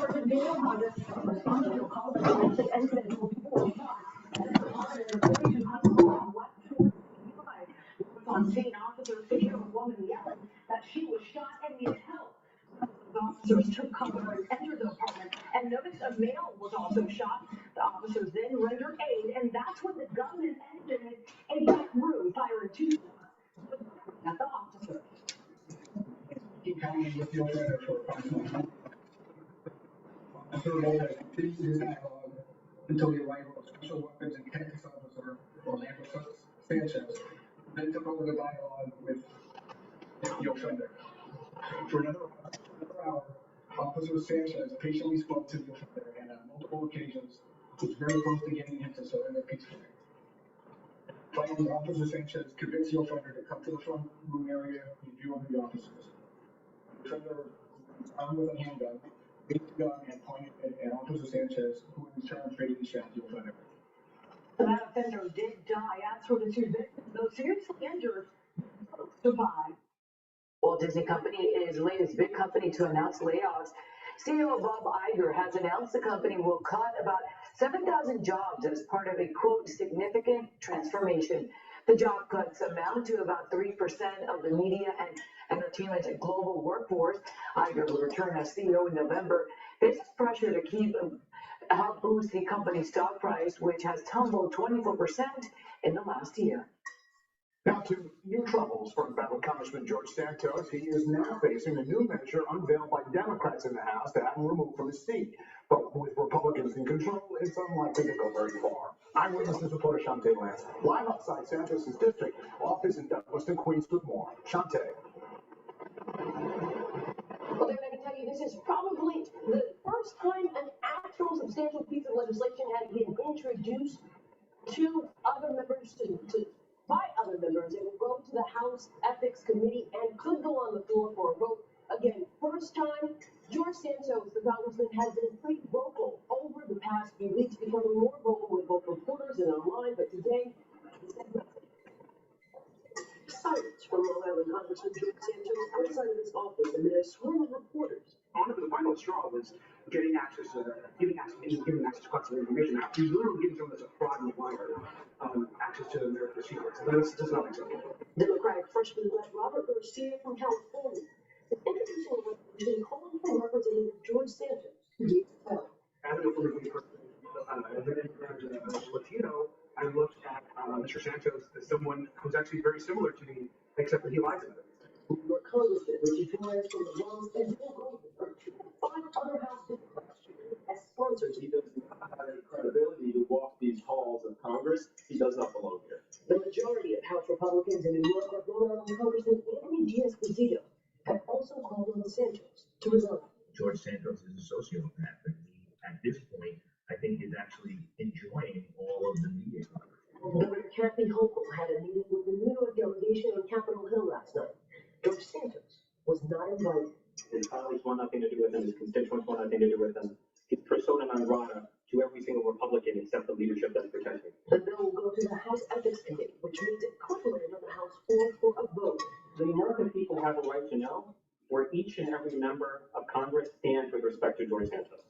Sergeant Daniel Hodges responded to a call that alleged individual before shot at the Department of Information Hospital on West 4th Drive. On scene, officers could hear a woman yelling that she was shot and needed help. The officers took cover and entered the apartment and noticed a male was also shot. The officers then rendered aid, and that's when the gunman exited a back room, firing two shots at the officer. Keep coming with your letter for approximately Officer Lopez continued his dialogue until the arrival of Special Weapons and Tactics Officer Orlando Sanchez, then took over the dialogue with the offender. For another hour, Officer Sanchez patiently spoke to the offender and on multiple occasions was very close to getting him to surrender peacefully. Finally, Officer Sanchez convinced the offender to come to the front room area in view of the officers. The offender was armed with a handgun, raised the gun and pointed at Officer Sanchez, who in turn fatally shot the offender. That offender did die. As for the two victims, those seriously injured, survived. Walt Disney Company is the latest big company to announce layoffs. CEO Bob Iger has announced the company will cut about 7,000 jobs as part of a, quote, significant transformation. The job cuts amount to about 3% of the media and entertainment and global workforce. Iger will return as CEO in November. This is pressure to help boost the company's stock price, which has tumbled 24% in the last year. Now to new troubles for embattled Congressman George Santos. He is now facing a new measure unveiled by Democrats in the House to have him removed from his seat. But with Republicans in control, it's unlikely to go very far. Eyewitness reporter Shantae Lance, live outside Santos' district office in Douglaston, Queens, with more. Shantae. Well, David, I can tell you this is probably the first time an actual substantial piece of legislation has been introduced to other members, by other members. It will go to the House Ethics Committee and could go on the floor for a vote. Again, first time. George Santos, the congressman, has been pretty vocal over the past few weeks, becoming more vocal with both reporters and online, but today, he said nothing. Silence from Long Island Congressman George Santos outside of his office amid a swarm of reporters. One of the final straw was giving access to classified information. Now, he's literally giving someone that's a fraud and a liar access to their secrets. That's just not acceptable. Democratic freshman Robert Garcia from California is introducing a resolution calling for Representative George Santos to be expelled. As a politically person, Latino, I looked at Mr. Santos as someone who's actually very similar to me, except that he lies about it. New York Congressman Richie Flores from the Bronx and Bill Goldman from 5 other House Democrats as sponsors. He does not have any credibility to walk these halls of Congress. He does not belong here. The majority of House Republicans in New York, like Long Island Congressman Anthony Diaz-Canzito, have also called on Santos to resign. George Santos is a sociopath, and he, at this point, I think is actually enjoying all of the media coverage. Governor Kathy Hochul had a meeting with the New York delegation on Capitol Hill last night. George Santos was not invited. His colleagues want nothing to do with him. His constituents want nothing to do with him. He's persona non grata to every single Republican except the leadership that's protecting. The bill will go to the House Ethics Committee, which means it could land on the House floor for a vote. The American people have a right to know where each and every member of Congress stands with respect to George Santos.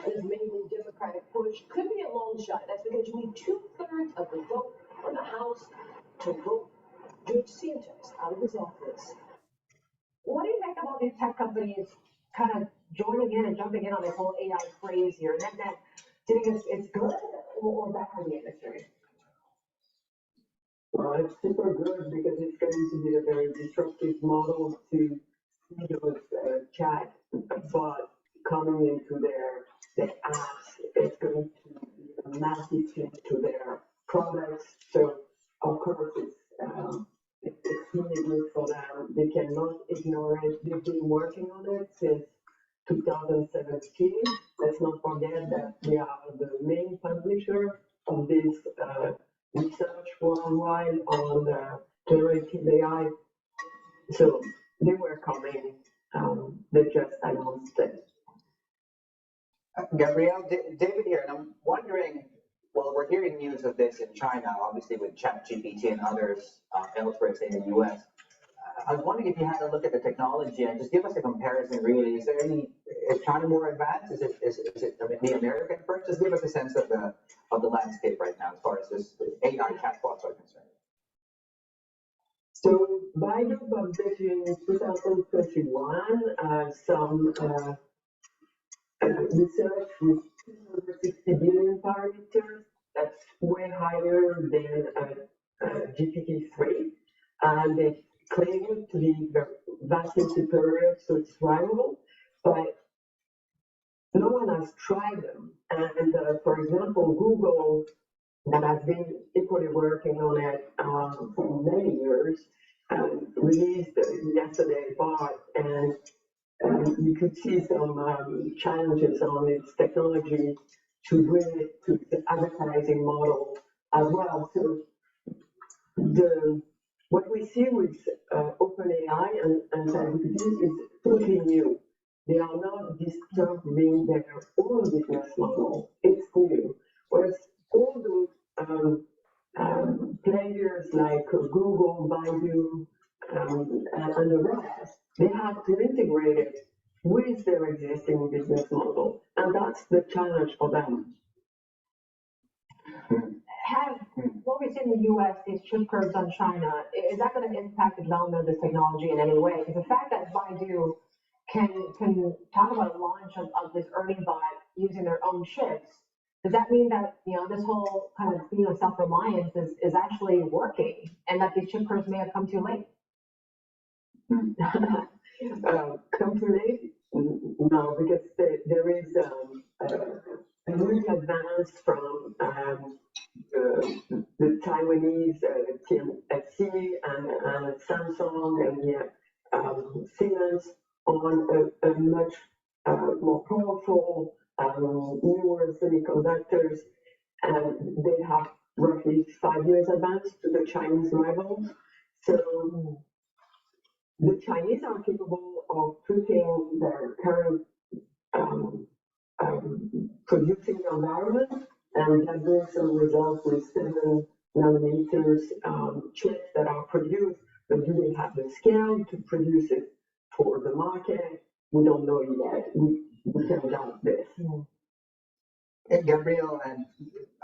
This mainly Democratic push could be a long shot. That's because you need 2/3 of the vote from the House to vote George Santos out of his office. What do you think about these tech companies kind of joining in and jumping in on this whole AI craze here? And then do you think it's good or bad for the industry? Well, it's super good because it's going to be a very disruptive model to see those chat bots coming into their apps. It's going to be a massive change to their products. So, of course, it's extremely good for them. They cannot ignore it. They've been working on it since 2017. Let's not forget that we are the main publisher of this research worldwide on generative AI. So they were coming. They just announced it. Gabrielle, David here, and I'm wondering, well, we're hearing news of this in China, obviously with ChatGPT and others elsewhere, say in the US. I was wondering if you had a look at the technology and just give us a comparison. Really, is China more advanced? Is it the American first? Just give us a sense of the landscape right now as far as this AI chatbots are concerned. So Baidu published in 2021 some research with 260 billion parameters. That's way higher than GPT-3. And they claim it to be vastly superior to its rival, but no one has tried them. And for example, Google, that has been equally working on it for many years, released yesterday bot, and you could see some challenges on its technology to bring it to the advertising model as well. So what we see with OpenAI and ChatGPT is totally new. They are not disturbing their own business model. It's new. Whereas all those players like Google, Baidu, and the rest, they have to integrate it with their existing business model. And that's the challenge for them. What we see in the U.S., these chip curves on China, is that going to impact the development of this technology in any way? Because the fact that Baidu can talk about a launch of this earning bot using their own chips, does that mean that, this whole kind of, self-reliance is actually working, and that these chip curves may have come too late? Come too late? No, because there is a huge advance from the Taiwanese TSMC and Samsung and Siemens on a much more powerful, newer semiconductors, and they have roughly 5 years advance to the Chinese rivals. So the Chinese are capable of putting their current producing environment and gathering some results with 7 nanometers chips that are produced, but do they have the scale to produce it for the market? We don't know yet. We can doubt this. And Gabriel, and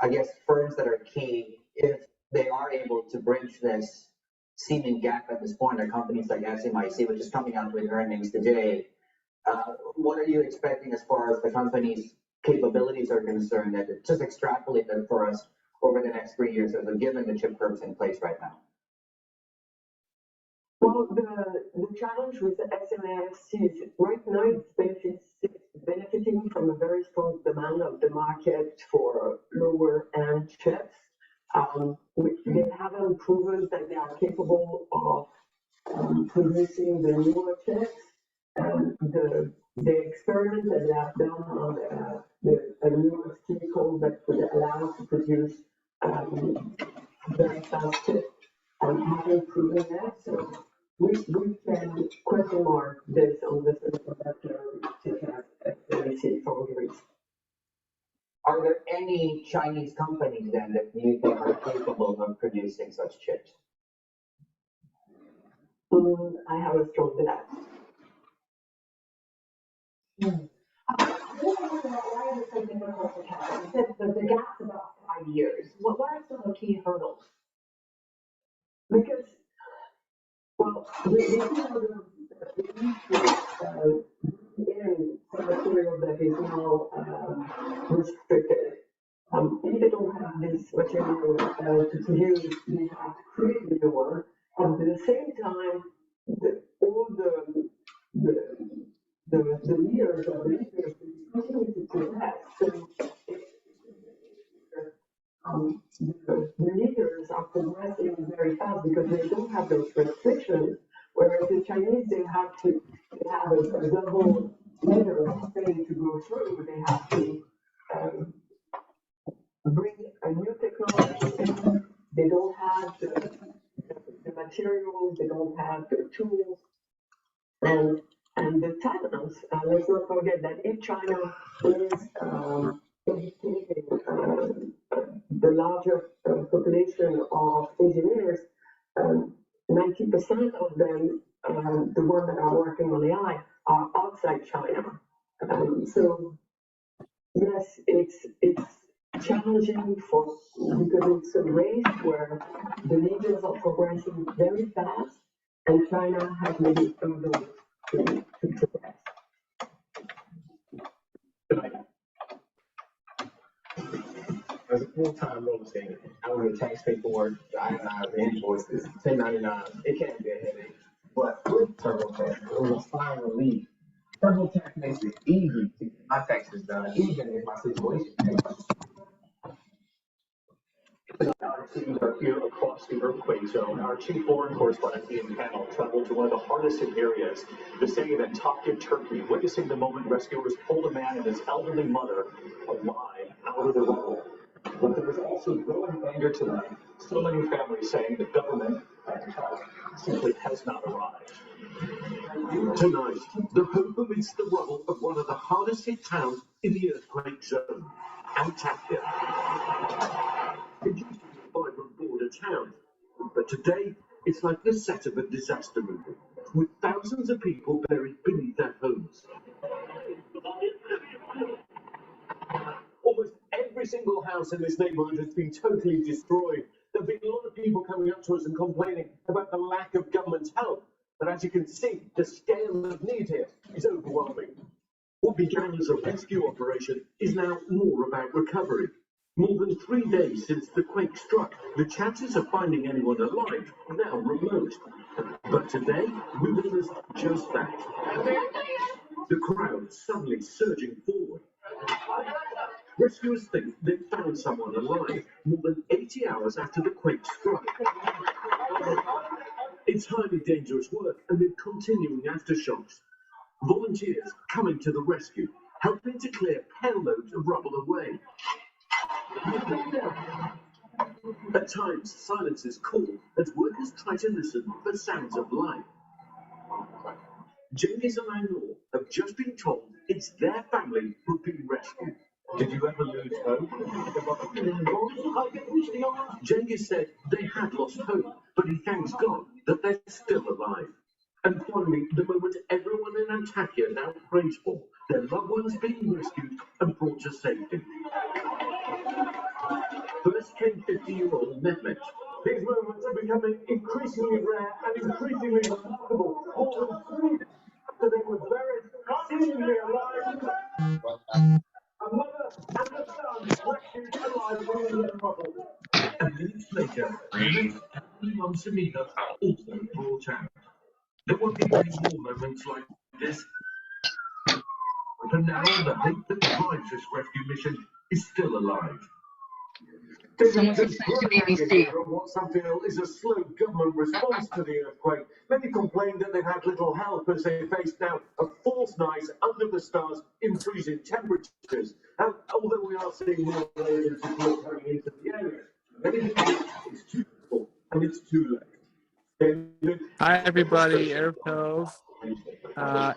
I guess firms that are key, if they are able to bridge this seeming gap at this point, are companies like SMIC, which is coming out with earnings today. What are you expecting as far as the company's capabilities are concerned, that just extrapolate them for us over the next 3 years, as given the chip curves in place right now? Well, the challenge with the SMIC is right now it's benefiting from a very strong demand of the market for lower end chips. Which they haven't proven that they are capable of producing the newer chips. The experiment that they have done on a newer chemical that would allow to produce very fast chips haven't proven that. So we can question mark this on the semiconductor chip as SMIC foundries. Are there any Chinese companies then that you think are capable of producing such chips? I have a strong doubt. Why is it so difficult to catch? You said the gap's about 5 years. What are some of the key hurdles? Because, well, in some material that is now restricted. If they don't have this material to produce, they have to create the new one. And at the same time, all the leaders of the industry continue to progress. So the leaders are progressing very fast because they don't have those restrictions. Whereas the Chinese, they have a double layer of thing to go through. They have to bring a new technology. They don't have the materials, they don't have the tools, and the talents. Let's not forget that if China is educating the larger population of engineers, 90% 90% of them, the ones that are working on AI, are outside China. So yes, it's challenging because it's a race where the leaders are progressing very fast, and China has many hurdles to progress. As a full-time real estate, I would get tax paperwork, itemize invoices, 1099. It can be a headache, but with TurboTax, it was a fine relief. TurboTax makes it easy to get my taxes done, even if my situation changes. Our teams are here across the earthquake zone. Our chief foreign correspondent Ian Panel traveled to one of the hardest hit areas, the city of Antakya, Turkey, witnessing the moment rescuers pulled a man and his elderly mother alive out of the rubble. But there was also growing anger tonight. So many families saying the government and help simply has not arrived. Tonight, the hope amidst the rubble of one of the hardest hit towns in the earthquake zone, Antakya. It used to be a vibrant border town, but today it's like the set of a disaster movie, with thousands of people buried beneath their homes. Almost every single house in this neighborhood has been totally destroyed. There have been a lot of people coming up to us and complaining about the lack of government help. But as you can see, the scale of need here is overwhelming. What began as a rescue operation is now more about recovery. More than 3 days since the quake struck, the chances of finding anyone alive are now remote. But today, we witnessed just that. The crowd suddenly surging forward. Rescuers think they found someone alive more than 80 hours after the quake struck. It's highly dangerous work amid continuing aftershocks. Volunteers coming to the rescue, helping to clear payloads of rubble away. At times, silence is called as workers try to listen for sounds of life. Cengiz and Ainur have just been told it's their family who've been rescued. Did you ever lose hope? Cengiz said they had lost hope, but he thanks God that they're still alive. And finally, the moment everyone in Antakya now prays for their loved ones being rescued and brought to safety. First came 50-year-old Mehmet. These moments are becoming increasingly rare and increasingly remarkable. More than 3 days after they were buried, seemingly alive. A mother and a son rescued alive from the rubble. And minutes later, Mehmet and Mum Samina also brought out. There won't be many more moments like this. For now, the hope that drives this rescue mission is still alive. Someone from BBC. What some feel is a slow government response to the earthquake. Many complained that they've had little help as they faced now a false night under the stars in freezing temperatures. And although we are seeing more agencies coming into the area, many think it's too little and it's too late. Hi, everybody. Eric Cove.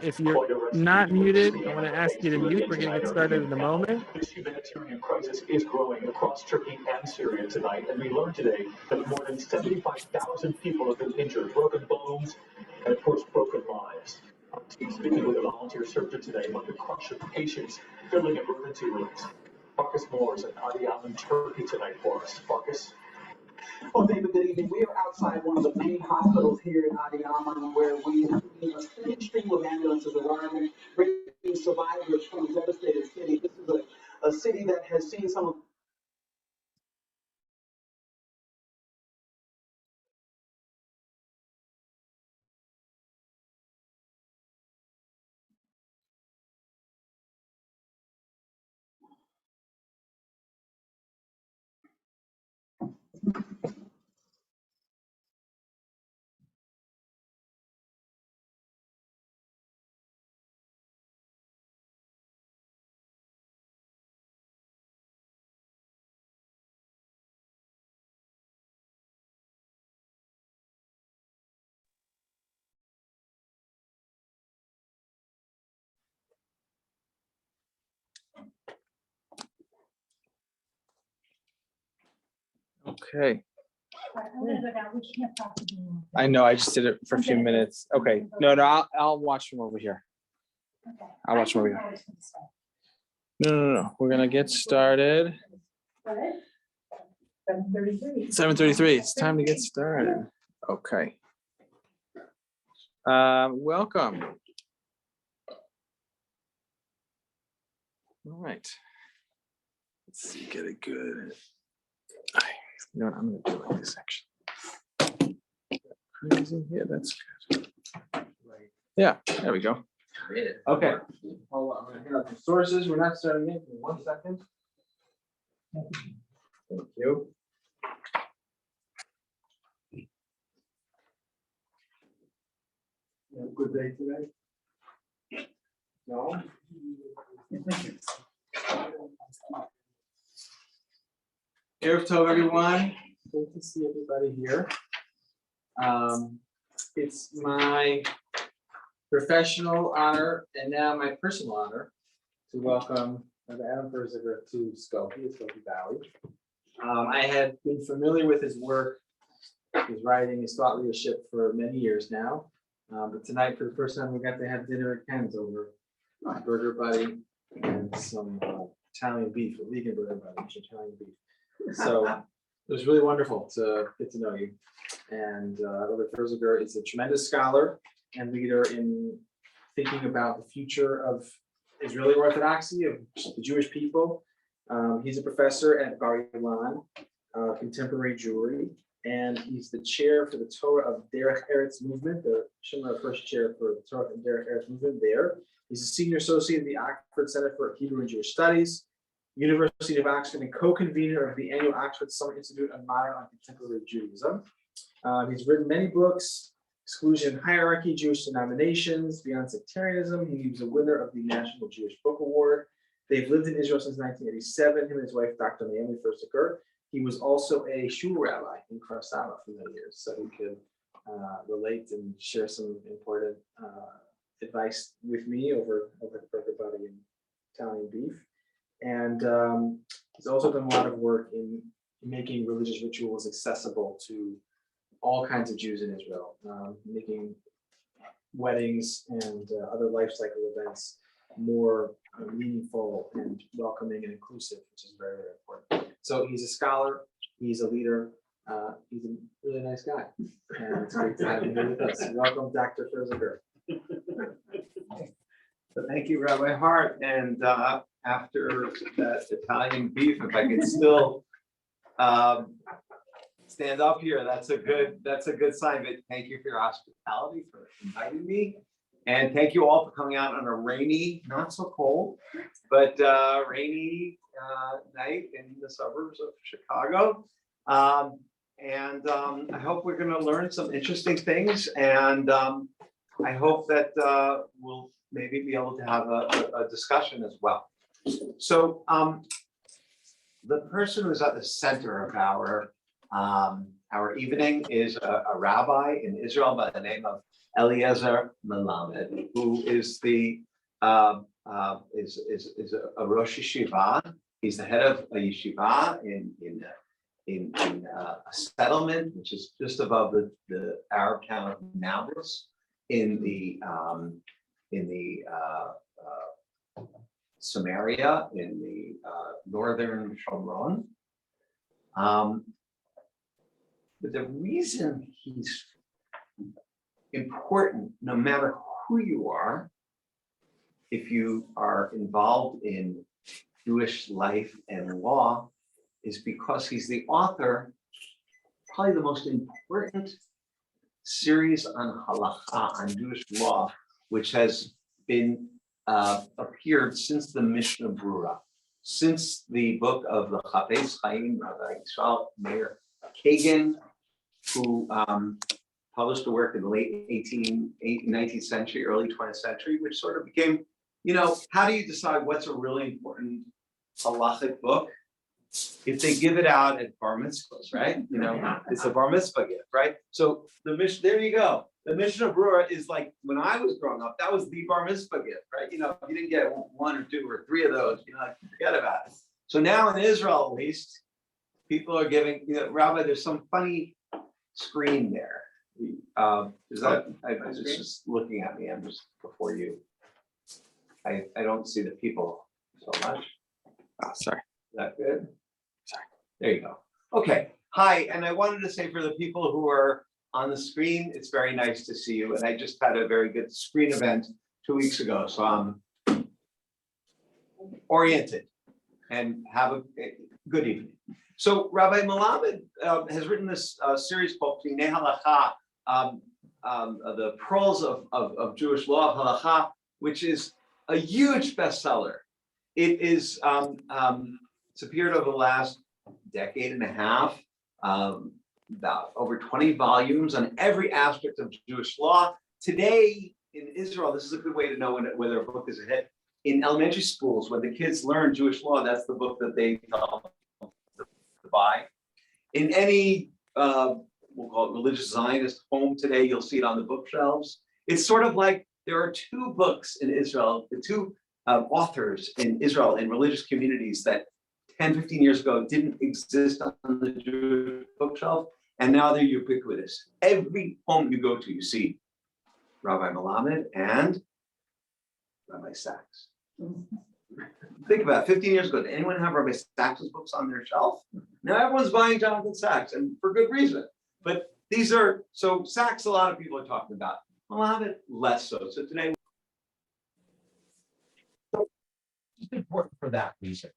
If you're not muted, I want to ask you to mute. We're going to get started in a moment. This humanitarian crisis is growing across Turkey and Syria tonight, and we learned today that more than 75,000 people have been injured, broken bones, and of course, broken lives. Our team speaking with a volunteer surgeon today about the crush of patients filling emergency rooms. Marcus Moores and Adiam in Turkey tonight for us. Marcus. Well, David, good evening. We are outside one of the main hospitals here in Adiyaman, where we have seen a steady stream of ambulances arriving, bringing survivors from a devastated city. This is a city that has seen some of Okay. I know, I just did it for a few minutes. Okay, no, I'll watch from over here. I'll watch from over here. No. We're gonna get started. 7:33. 7:33. It's time to get started. Okay. Welcome. All right. Let's see, get it good. You know what? I'm gonna do like this actually. Crazy. Yeah, that's good. Yeah, there we go. Okay. Hold on. I'm gonna hit out the sources. We're not starting it in 1 second. Thank you. You have a good day today? No? Erev Tov, everyone. Good to see everybody here. It's my professional honor and now my personal honor to welcome Rabbi Ferziger to Skokie Valley. I had been familiar with his work, his writing, his thought leadership for many years now. But tonight, for the first time, we got to have dinner at Ken's over my burger buddy and some Italian beef, a vegan burger buddy, Italian beef. So it was really wonderful to get to know you. And Rabbi Ferziger is a tremendous scholar and leader in thinking about the future of Israeli Orthodoxy, of the Jewish people. He's a professor at Bar Ilan, contemporary Jewry, and he's the chair for the Torah of Derech Eretz movement, the Shemra first chair for the Torah of Derech Eretz movement there. He's a senior associate at the Oxford Center for Hebrew and Jewish Studies, University of Oxford, and co-convener of the annual Oxford Summer Institute on Modern and Contemporary Judaism. He's written many books: Exclusion and Hierarchy, Jewish Denominations, Beyond Sectarianism. He was a winner of the National Jewish Book Award. They've lived in Israel since 1987, him and his wife, Dr. Naomi Ferziger. He was also a shul rabbi in Kfar Saba for many years, so he could relate and share some important advice with me over the burger buddy and Italian beef. And he's also done a lot of work in making religious rituals accessible to all kinds of Jews in Israel, making weddings and other life cycle events more meaningful and welcoming and inclusive, which is very, very important. So he's a scholar, he's a leader, he's a really nice guy, and it's great to have him here with us. Welcome, Dr. Ferziger. So thank you, Rabbi Hart. And after that Italian beef, if I could still stand up here, that's a good sign. But thank you for your hospitality, for inviting me. And thank you all for coming out on a rainy, not so cold, but rainy night in the suburbs of Chicago. And I hope we're going to learn some interesting things. And I hope that we'll maybe be able to have a discussion as well. So the person who's at the center of our evening is a rabbi in Israel by the name of Eliezer Melamed, who is the is a Rosh Yeshiva. He's the head of a yeshiva in a settlement which is just above the Arab town of Nablus in the Samaria in the northern Shomron. But the reason he's important, no matter who you are, if you are involved in Jewish life and law, is because he's the author, probably the most important series on halakha, on Jewish law, which has been appeared since the Mishnah Brura, since the book of the Chafetz Chaim, Rabbi Yisrael Meir Kagan, who published a work in the late 19th century, early 20th century, which sort of became, how do you decide what's a really important halachic book? If they give it out at bar mitzvahs, right? It's a bar mitzvah gift, right? So there you go. The Mishnah Brura is like, when I was growing up, that was the bar mitzvah gift, right? If you didn't get one or two or three of those, forget about it. So now in Israel, at least, people are giving, Rabbi, there's some funny screen there. Is that, I was just looking at me, I'm just before you. I don't see the people so much. Oh, sorry. Is that good? Sorry. There you go. Okay. Hi, and I wanted to say for the people who are on the screen, it's very nice to see you. And I just had a very good screen event 2 weeks ago, so I'm oriented. And have a good evening. So Rabbi Melamed has written this series called Pnei Halacha, the Pearls of Jewish Law of Halacha, which is a huge bestseller. It is it's appeared over the last decade and a half, about over 20 volumes on every aspect of Jewish law. Today in Israel, this is a good way to know whether a book is a hit. In elementary schools, when the kids learn Jewish law, that's the book that they tell them to buy. In any, we'll call it religious Zionist home today, you'll see it on the bookshelves. It's sort of like there are two books in Israel, the two authors in Israel in religious communities that 10, 15 years ago didn't exist on the Jewish bookshelf, and now they're ubiquitous. Every home you go to, you see Rabbi Melamed and Rabbi Sachs. Think about it, 15 years ago, did anyone have Rabbi Sachs's books on their shelf? Now everyone's buying Jonathan Sachs, and for good reason. But these are, so Sachs, a lot of people are talking about. Melamed, less so. So today, it's important for that reason.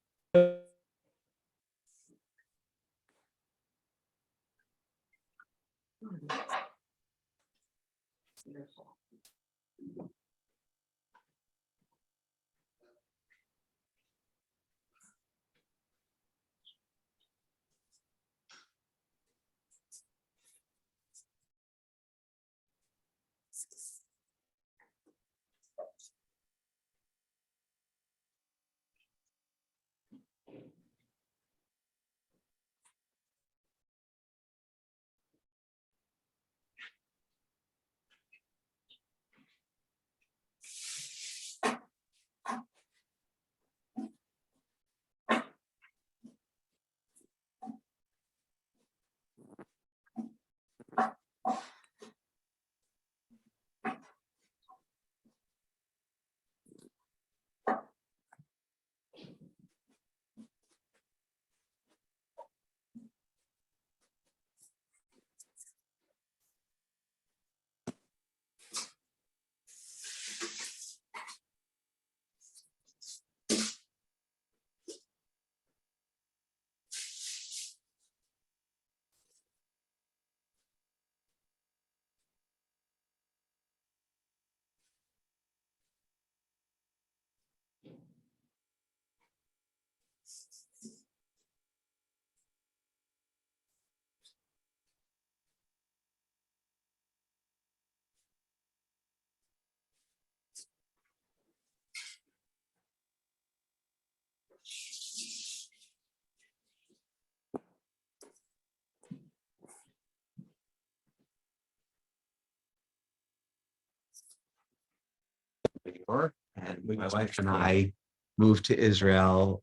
New York, and my wife and I moved to Israel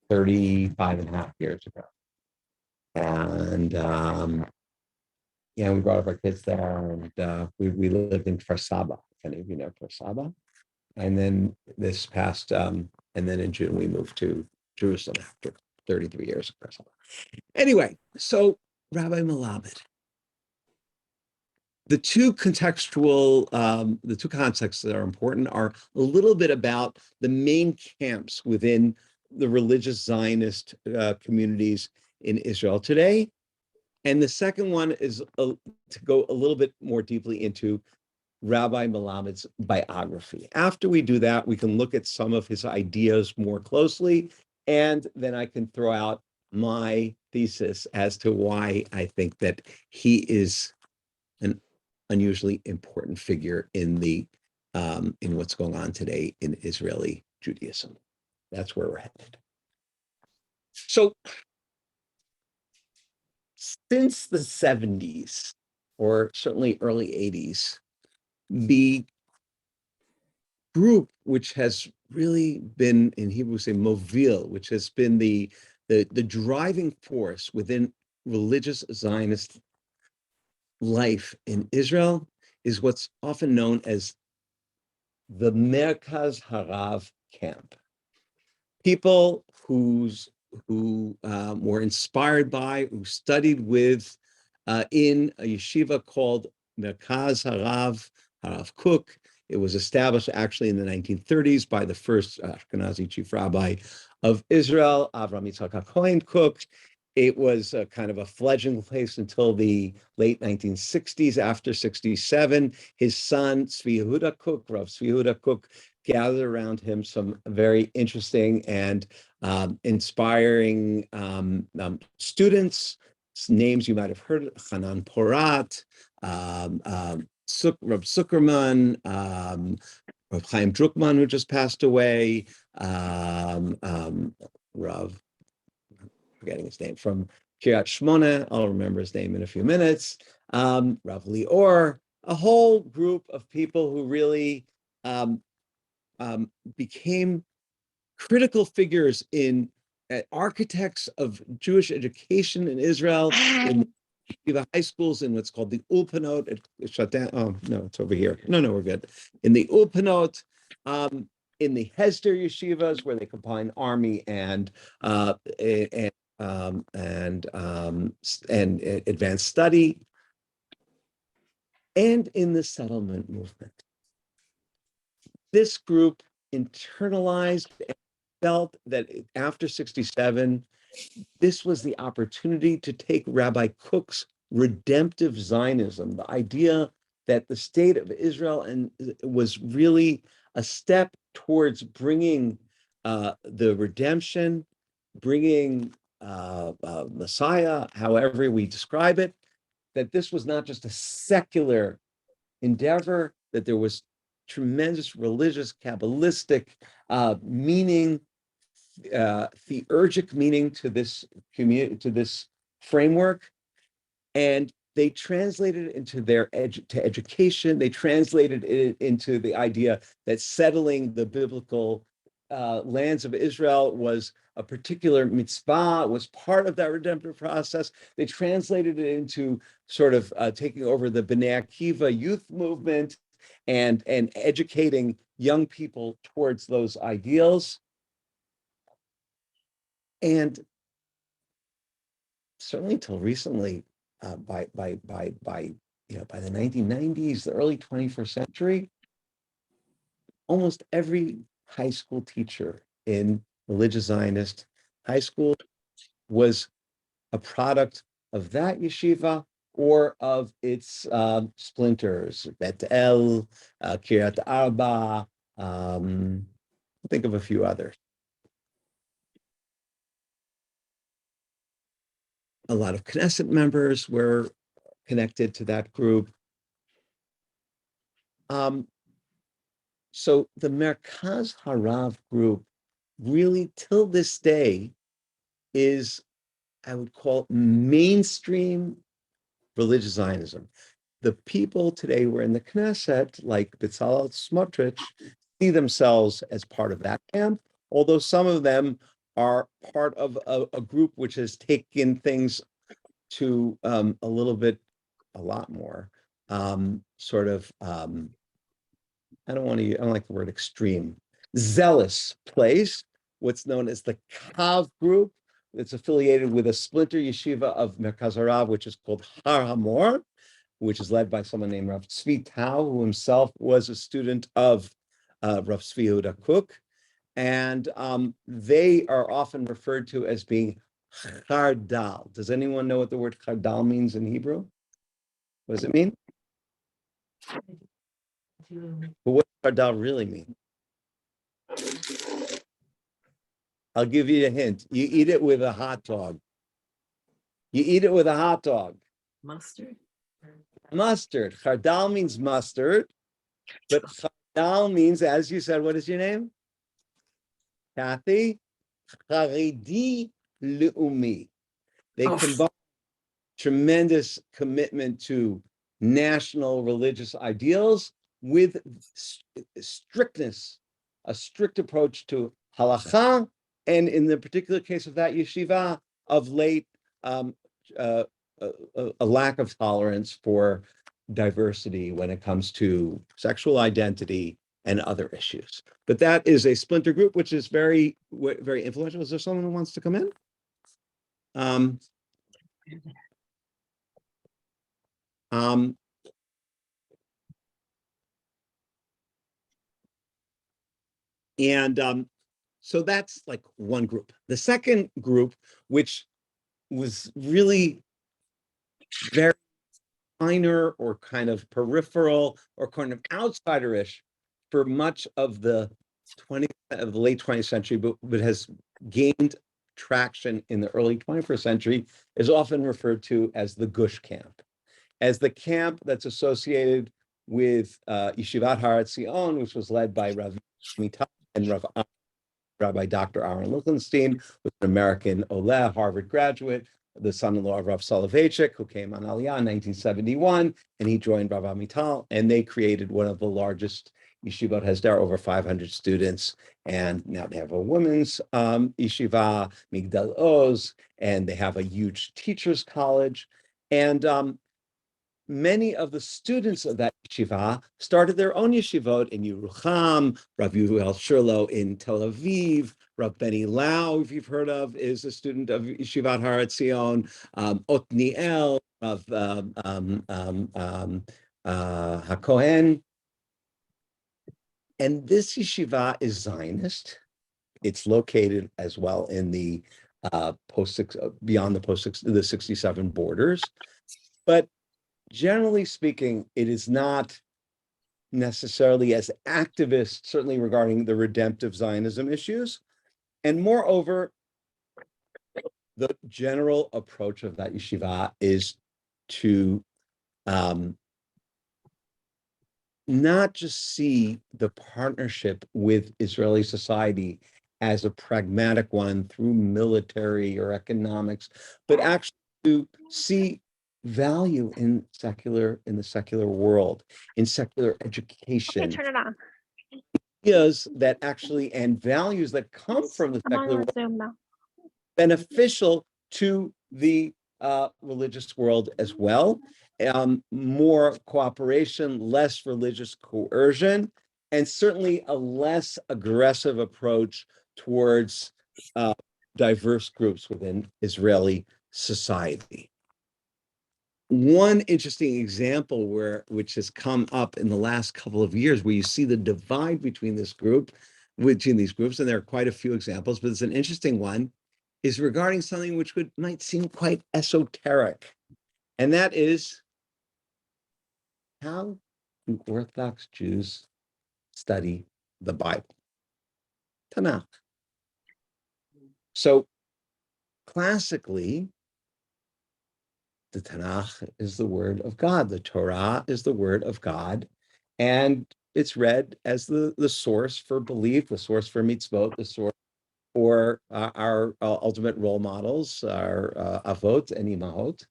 35 and a half years ago. And yeah, we brought up our kids there, and we lived in Kfar Saba, if any of you know Kfar Saba. And then this past, and then in June, we moved to Jerusalem after 33 years of Kfar Saba. Anyway, so Rabbi Melamed. The two contextual, the two contexts that are important are a little bit about the main camps within the religious Zionist communities in Israel today. And the second one is to go a little bit more deeply into Rabbi Melamed's biography. After we do that, we can look at some of his ideas more closely, and then I can throw out my thesis as to why I think that he is an unusually important figure in the in what's going on today in Israeli Judaism. That's where we're headed. So since the 70s, or certainly early 80s, the group which has really been, in Hebrew we say movil, which has been the driving force within religious Zionist life in Israel is what's often known as the Merkaz Harav camp. People who were inspired by, who studied with in a yeshiva called Merkaz Harav Kook. It was established actually in the 1930s by the first Ashkenazi chief rabbi of Israel, Avram Yitzchak HaKohen Kook. It was kind of a fledgling place until the late 1960s. After 67, his son, Tzvi Yehuda Kook, Rav Tzvi Yehuda Kook, gathered around him some very interesting and inspiring students. Names you might have heard: Hanan Porat, Rav Zuckerman, Rav Chaim Drukman, who just passed away, Rav, forgetting his name, from Kiryat Shmona. I'll remember his name in a few minutes. Rav Lior, a whole group of people who really became critical figures in architects of Jewish education in Israel, in the high schools, in what's called the Ulpanot. It shut down. Oh, no, it's over here. No, we're good. In the Ulpanot, in the Hesder yeshivas, where they combine army and advanced study, and in the settlement movement. This group internalized and felt that after 67, this was the opportunity to take Rabbi Kook's redemptive Zionism, the idea that the state of Israel was really a step towards bringing the redemption, bringing Messiah, however we describe it, that this was not just a secular endeavor, that there was tremendous religious, Kabbalistic meaning, theurgic meaning to this community, to this framework, and they translated it into their education. They translated it into the idea that settling the biblical lands of Israel was a particular mitzvah, was part of that redemptive process. They translated it into sort of taking over the Bnei Akiva youth movement and educating young people towards those ideals. And certainly until recently, by the 1990s, the early 21st century, almost every high school teacher in religious Zionist high school was a product of that yeshiva or of its splinters, Bet El, Kiryat Arba, think of a few others. A lot of Knesset members were connected to that group. So the Merkaz Harav group really, till this day, is, I would call, mainstream religious Zionism. The people today who are in the Knesset, like Bezalel Smotrich, see themselves as part of that camp, although some of them are part of a group which has taken things to a lot more sort of, I don't like the word extreme, zealous place, what's known as the Kav group. It's affiliated with a splinter yeshiva of Merkaz Harav, which is called Har Hamor, which is led by someone named Rav Tzvi Tau, who himself was a student of Rav Tzvi Yehuda Kook. And they are often referred to as being Chardal. Does anyone know what the word Chardal means in Hebrew? What does it mean? But what does Chardal really mean? I'll give you a hint. You eat it with a hot dog. You eat it with a hot dog. Mustard? Mustard. Chardal means mustard, but Chardal means, as you said, what is your name? Kathy? Charidi Leumi. They combine tremendous commitment to national religious ideals with strictness, a strict approach to halacha, and in the particular case of that yeshiva, of late a lack of tolerance for diversity when it comes to sexual identity and other issues. But that is a splinter group, which is very, very influential. Is there someone who wants to come in? Um, um, and so that's like one group. The second group, which was really very minor or kind of peripheral or kind of outsiderish for much of the late 20th century, but has gained traction in the early 21st century, is often referred to as the Gush camp, as the camp that's associated with Yeshivat Har Etzion, which was led by Rav Mital and Rabbi Dr. Aaron Lichtenstein, was an American Oleh, Harvard graduate, the son-in-law of Rav Soloveitchik, who came on Aliyah in 1971, and he joined Rav Amital, and they created one of the largest yeshivot Hesder, over 500 students, and now they have a women's yeshiva, Migdal Oz, and they have a huge teachers college, and many of the students of that yeshiva started their own yeshivot in Yerucham. Rav Yuval Shurlo in Tel Aviv. Rav Benny Lau, if you've heard of, is a student of Yeshivat Har Etzion. Otniel, Rav HaKohen. And this yeshiva is Zionist. It's located as well in the beyond the 67 borders. But generally speaking, it is not necessarily as activist, certainly regarding the redemptive Zionism issues. And moreover, the general approach of that yeshiva is to not just see the partnership with Israeli society as a pragmatic one through military or economics, but actually to see value in the secular world, in secular education. Okay, turn it on. Ideas that actually, and values that come from the secular world, Zoom now. beneficial to the religious world as well. More cooperation, less religious coercion, and certainly a less aggressive approach towards diverse groups within Israeli society. One interesting example which has come up in the last couple of years, where you see the divide between these groups, and there are quite a few examples, but it's an interesting one, is regarding something which might seem quite esoteric, and that is, how do Orthodox Jews study the Bible, Tanakh? So classically, the Tanakh is the word of God. The Torah is the word of God, and it's read as the source for belief, the source for mitzvot, the source for our ultimate role models, our avot and imahot.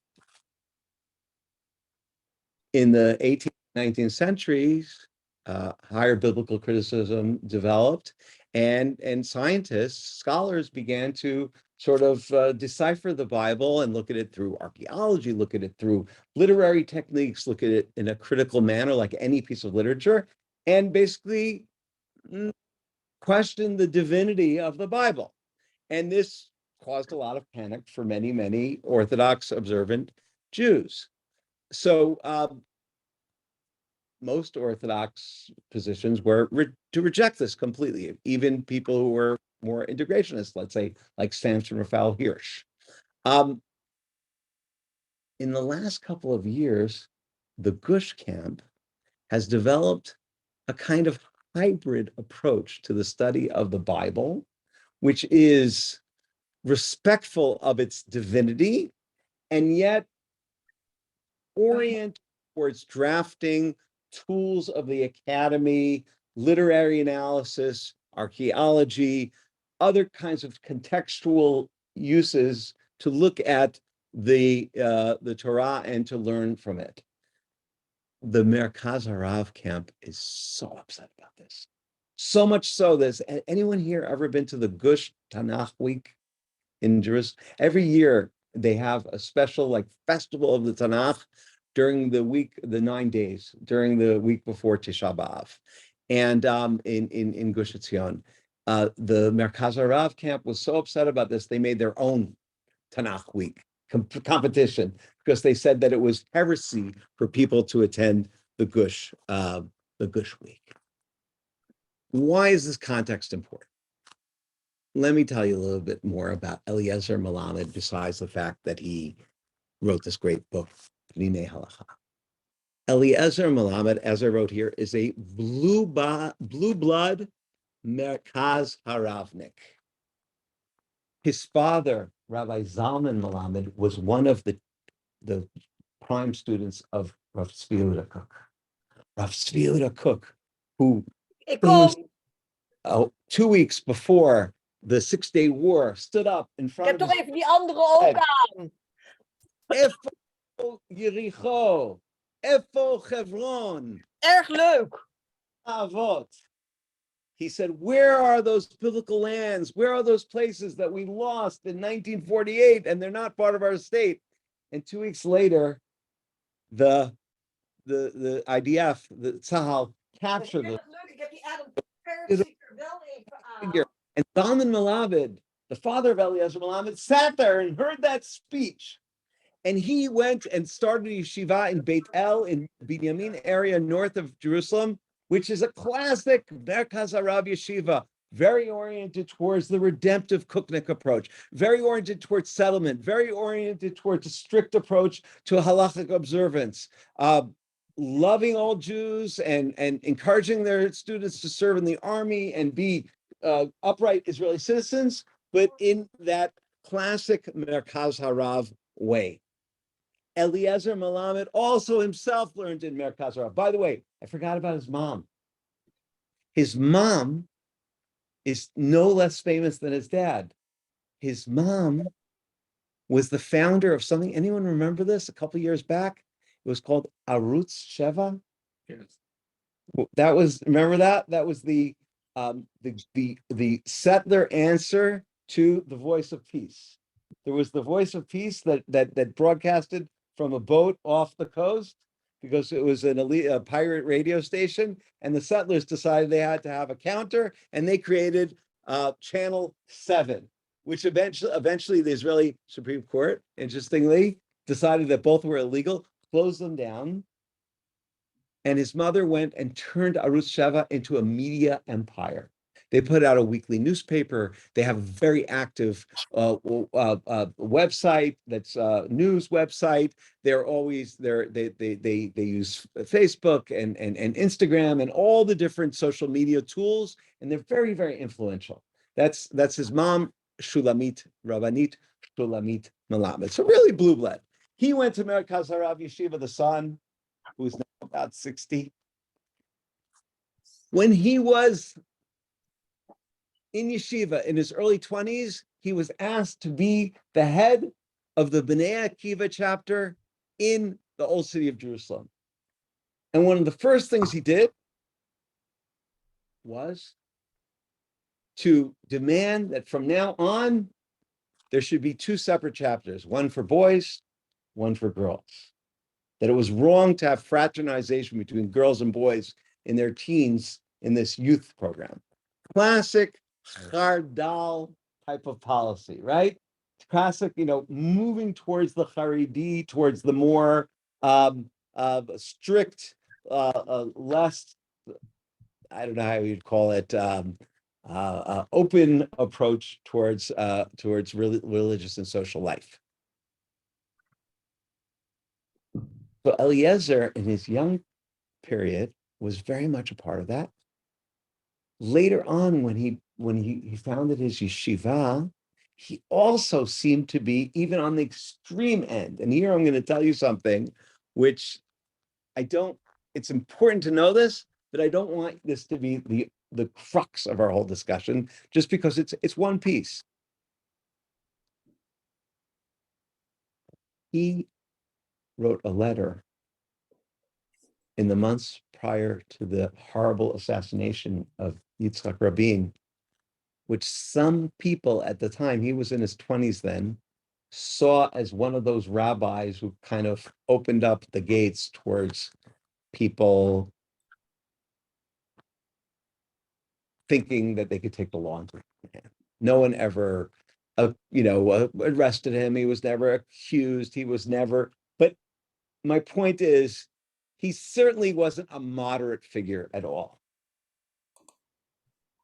In the 18th, 19th centuries, higher biblical criticism developed, and scientists, scholars began to sort of decipher the Bible and look at it through archaeology, look at it through literary techniques, look at it in a critical manner like any piece of literature, and basically question the divinity of the Bible. And this caused a lot of panic for many, many Orthodox observant Jews. So most Orthodox positions were to reject this completely, even people who were more integrationists, let's say, like Samson Raphael Hirsch. In the last couple of years, the Gush camp has developed a kind of hybrid approach to the study of the Bible, which is respectful of its divinity, and yet oriented towards drafting tools of the academy, literary analysis, archaeology, other kinds of contextual uses to look at the Torah and to learn from it. The Merkaz Harav camp is so upset about this. So much so that anyone here ever been to the Gush Tanakh Week in Jerusalem? Every year, they have a special like festival of the Tanakh during the week, the 9 days, during the week before Tisha B'Av. And in Gush Etzion, the Merkaz Harav camp was so upset about this, they made their own Tanakh week competition because they said that it was heresy for people to attend the Gush week. Why is this context important? Let me tell you a little bit more about Eliezer Melamed, besides the fact that he wrote this great book, Dinei Halacha. Eliezer Melamed, as I wrote here, is a blue blood Merkaz Haravnik. His father, Rabbi Zalman Melamed, was one of the prime students of Rav Tzvi Yehuda Kook. Rav Tzvi Yehuda Kook, who 2 weeks before the Six-Day War stood up in front of even die andere ook aan. Efo Yericho, Efo Hebron. Erg leuk. Avot. He said, where are those biblical lands? Where are those places that we lost in 1948 and they're not part of our state? And 2 weeks later, the IDF, the Tzahal, captured them. And Zalman Melamed, the father of Eliezer Melamed, sat there and heard that speech. And he went and started a yeshiva in Beit El in Binyamin area north of Jerusalem, which is a classic Merkaz Harav yeshiva, very oriented towards the redemptive Kooknik approach, very oriented towards settlement, very oriented towards a strict approach to halachic observance, loving all Jews and encouraging their students to serve in the army and be upright Israeli citizens, but in that classic Merkaz Harav way. Eliezer Melamed also himself learned in Merkaz Harav. By the way, I forgot about his mom. His mom is no less famous than his dad. His mom was the founder of something. Anyone remember this? A couple years back, it was called Arutz Sheva. Yes. That was, remember that? That was the settler answer to the Voice of Peace. There was the Voice of Peace that broadcasted from a boat off the coast because it was a pirate radio station, and the settlers decided they had to have a counter, and they created Channel 7, which eventually the Israeli Supreme Court, interestingly, decided that both were illegal, closed them down, and his mother went and turned Arutz Sheva into a media empire. They put out a weekly newspaper. They have a very active website that's a news website. They're always there. They use Facebook and Instagram and all the different social media tools, and they're very, very influential. That's his mom, Shulamit Rabbanit Shulamit Melamed. So really blue blood. He went to Merkaz Harav Yeshiva, the son, who's now about 60. When he was in yeshiva in his early 20s, he was asked to be the head of the Bnei Akiva chapter in the old city of Jerusalem. And one of the first things he did was to demand that from now on, there should be 2 separate chapters, one for boys, one for girls. That it was wrong to have fraternization between girls and boys in their teens in this youth program. Classic Chardal type of policy, right? Classic, moving towards the Haredi, towards the more strict, less, I don't know how you'd call it, open approach towards religious and social life. So Eliezer, in his young period, was very much a part of that. Later on, when he founded his yeshiva, he also seemed to be even on the extreme end. And here I'm going to tell you something, which it's important to know this, but I don't want this to be the crux of our whole discussion, just because it's one piece. He wrote a letter in the months prior to the horrible assassination of Yitzhak Rabin, which some people at the time, he was in his 20s then, saw as one of those rabbis who kind of opened up the gates towards people thinking that they could take the law into their hand. No one ever, arrested him. He was never accused. He was never. But my point is, he certainly wasn't a moderate figure at all.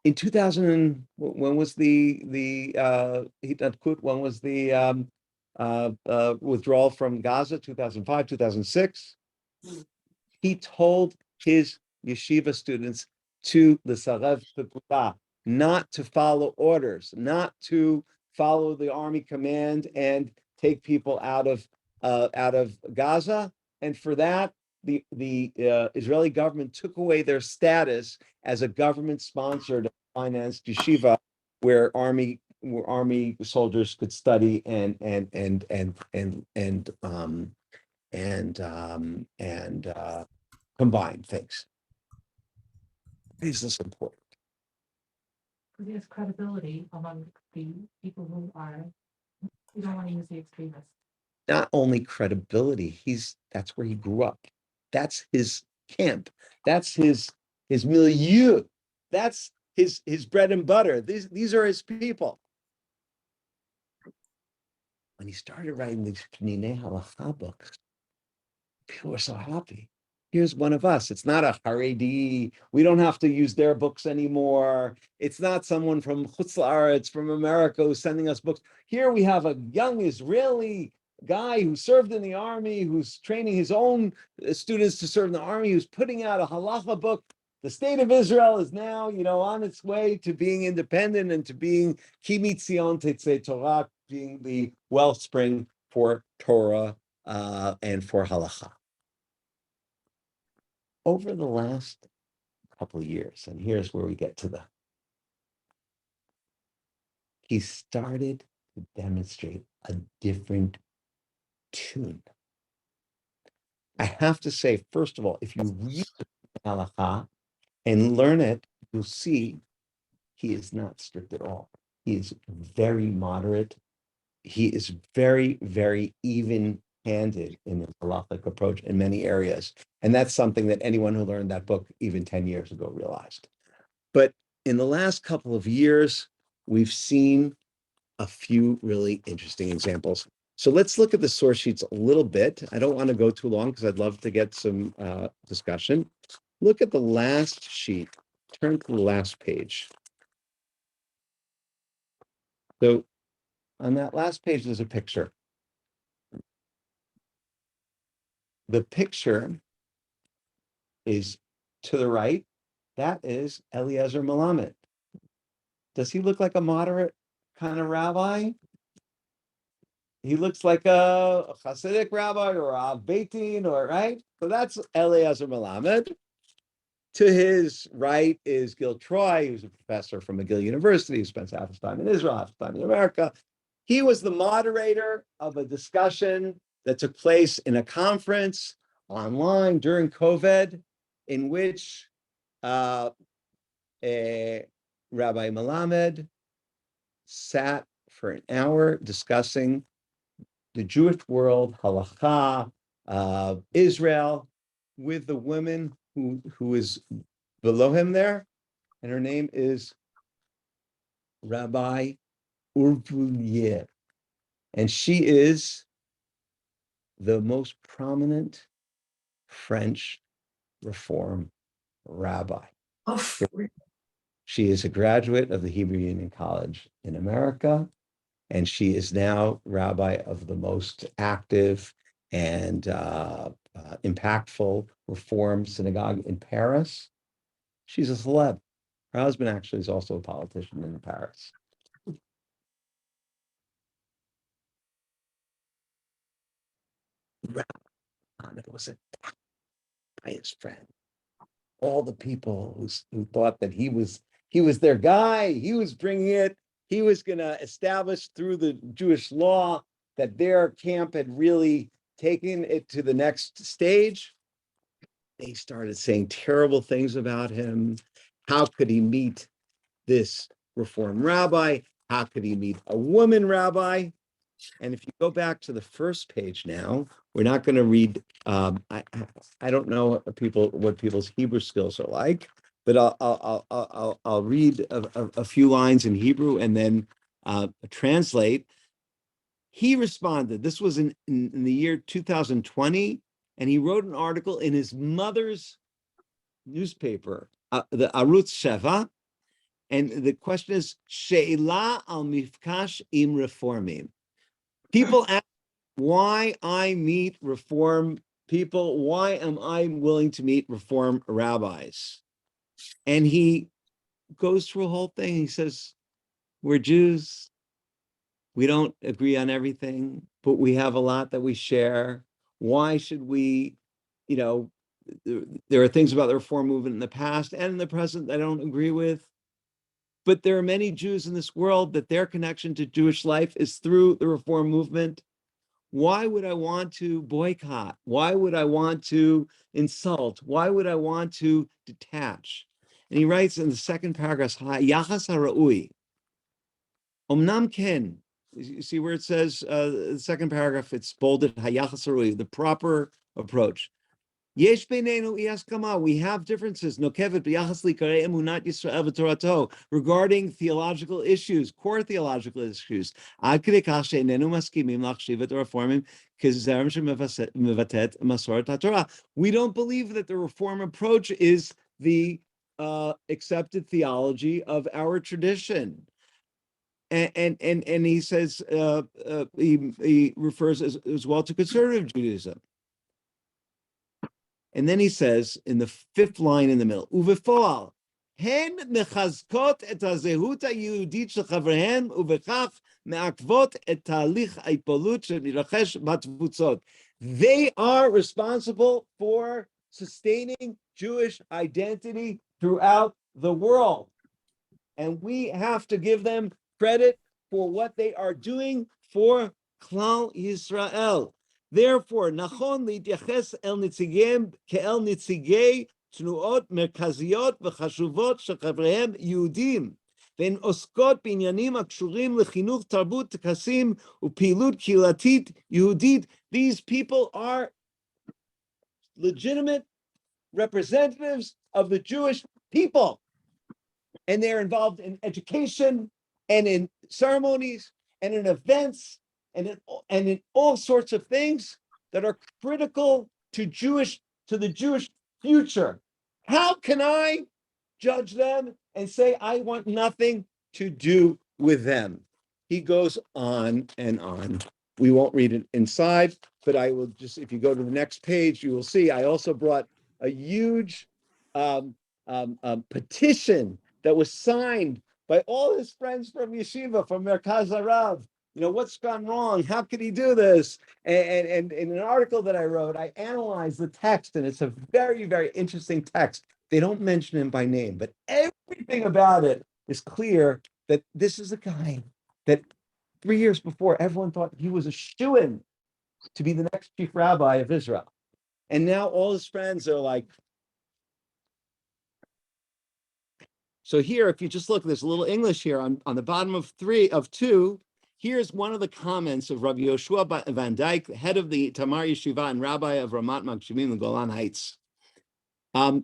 In 2000, when was the when was the withdrawal from Gaza? 2005, 2006. He told his yeshiva students to the Sarev Pekudah, not to follow orders, not to follow the army command and take people out of Gaza. And for that, the Israeli government took away their status as a government-sponsored, financed yeshiva, where army soldiers could study and combine things. Is this important? Because he has credibility among the people who are, you don't want to use the extremists. Not only credibility, that's where he grew up. That's his camp. That's his milieu. That's his bread and butter. These are his people. When he started writing these Pninei Halacha books, people were so happy. Here's one of us. It's not a Haredi. We don't have to use their books anymore. It's not someone from Chutz La'aretz, from America, who's sending us books. Here we have a young Israeli guy who served in the army, who's training his own students to serve in the army, who's putting out a halacha book. The state of Israel is now, on its way to being independent and to being Ki Mitzion Tetzei Torah, being the wellspring for Torah and for halacha. Over the last couple of years, and here's where we get to he started to demonstrate a different tune. I have to say, first of all, if you read halacha and learn it, you'll see he is not strict at all. He is very moderate. He is very, very even-handed in his halachic approach in many areas. And that's something that anyone who learned that book even 10 years ago realized. But in the last couple of years, we've seen a few really interesting examples. So let's look at the source sheets a little bit. I don't want to go too long because I'd love to get some discussion. Look at the last sheet. Turn to the last page. So on that last page, there's a picture. The picture is to the right. That is Eliezer Melamed. Does he look like a moderate kind of rabbi? He looks like a Hasidic rabbi or a Beitin, right? So that's Eliezer Melamed. To his right is Gil Troy, who's a professor from McGill University, who spends half his time in Israel, half his time in America. He was the moderator of a discussion that took place in a conference online during COVID, in which Rabbi Melamed sat for an hour discussing the Jewish world, halakha, Israel, with the woman who is below him there, and her name is Rabbi Urvulier, and she is the most prominent French Reform rabbi. She is a graduate of the Hebrew Union College in America, and she is now rabbi of the most active and impactful Reform synagogue in Paris. She's a celeb. Her husband actually is also a politician in Paris. It was attacked by his friend. All the people who thought that he was their guy, he was bringing it, he was going to establish through the Jewish law that their camp had really taken it to the next stage. They started saying terrible things about him. How could he meet this Reform rabbi? How could he meet a woman rabbi? And if you go back to the first page now, we're not going to read. I don't know what people's Hebrew skills are like, but I'll read a few lines in Hebrew and then translate. He responded. This was in the year 2020, and he wrote an article in his mother's newspaper, the Arutz Sheva, and the question is She'ela al mifkash im reformim. People ask why I meet reform people. Why am I willing to meet reform rabbis? And he goes through a whole thing. He says, we're Jews. We don't agree on everything, but we have a lot that we share. Why should we, there are things about the reform movement in the past and in the present that I don't agree with. But there are many Jews in this world that their connection to Jewish life is through the reform movement. Why would I want to boycott? Why would I want to insult? Why would I want to detach? And he writes in the second paragraph, Yachas hara'ui. Omnam ken. You see where it says, the second paragraph, it's bolded, Hayachas hara'ui, the proper approach. Yesh beinenu iyaskama. We have differences. Nokevet b'yachas likarei emunat Yisrael v'torato regarding theological issues, core theological issues. Ad kidei kach she'einenu maskimim lachshiv et reformim k'zerem shemevatet masoret haTorah. We don't believe that the reform approach is the accepted theology of our tradition. And he says he refers as well to conservative Judaism. And then he says in the fifth line in the middle, Uvefoal, hen mechazkot et hazehut hayehudit shel chavrehem uvechach me'akvot et talich ha'itpalut shemirachesh batvutzot. They are responsible for sustaining Jewish identity throughout the world. And we have to give them credit for what they are doing for Klal Yisrael. Therefore, nachon להתייחס אל נציגיהם כאל נציגי תנועות מרכזיות וחשובות שחבריהם יהודים, והן עוסקות בעניינים הקשורים לחינוך, תרבות, טקסים ופעילות קהילתית יהודית. These people are legitimate representatives of the Jewish people, and they're involved in education and in ceremonies and in events and in all sorts of things that are critical to the Jewish future. How can I judge them and say I want nothing to do with them? He goes on and on. We won't read it inside, but I will just, if you go to the next page, you will see I also brought a huge petition that was signed by all his friends from Yeshiva, from Merkaz Harav. What's gone wrong? How could he do this? And in an article that I wrote, I analyzed the text, and it's a very, very interesting text. They don't mention him by name, but everything about it is clear that this is a guy that 3 years before, everyone thought he was a shoo-in to be the next chief rabbi of Israel. And now all his friends are like, so here, if you just look, there's a little English here on the bottom of 2. Here's one of the comments of Rabbi Yoshua Van Dyke, head of the Tamar Yeshiva and rabbi of Ramat Magshimim in Golan Heights.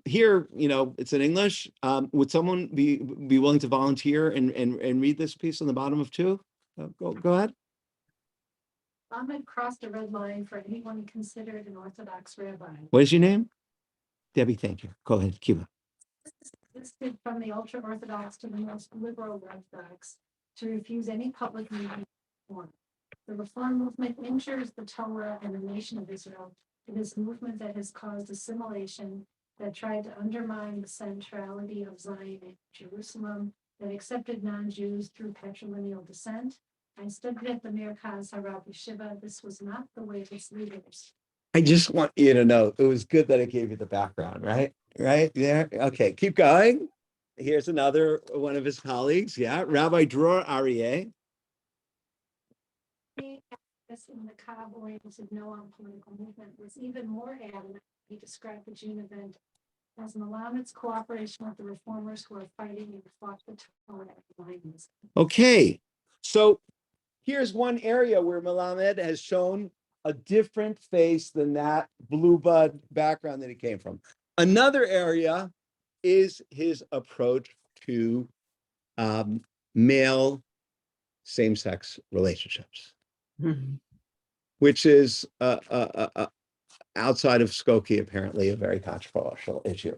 Here, it's in English. Would someone be willing to volunteer and read this piece on the bottom of 2? Go ahead. Ahmed crossed a red line for anyone considered an Orthodox rabbi. What is your name? Debbie, thank you. Go ahead, Cuba. Listed from the ultra-Orthodox to the most liberal Orthodox to refuse any public meeting reform. The reform movement injures the Torah and the nation of Israel. It is a movement that has caused assimilation, that tried to undermine the centrality of Zion and Jerusalem, that accepted non-Jews through patrilineal descent. I studied at the Merkaz Harav Yeshiva. This was not the way of its leaders. I just want you to know it was good that I gave you the background, right? Right there. Okay, keep going. Here's another one of his colleagues. Yeah, Rabbi Dror Aryeh. This in the Cowboys of Noam political movement was even more adamant. He described the June event as Malamad's cooperation with the reformers who are fighting and fought the Torah at the lines. Okay, so here's one area where Melamed has shown a different face than that blue bud background that he came from. Another area is his approach to male same-sex relationships, which is outside of Skokie, apparently a very controversial issue.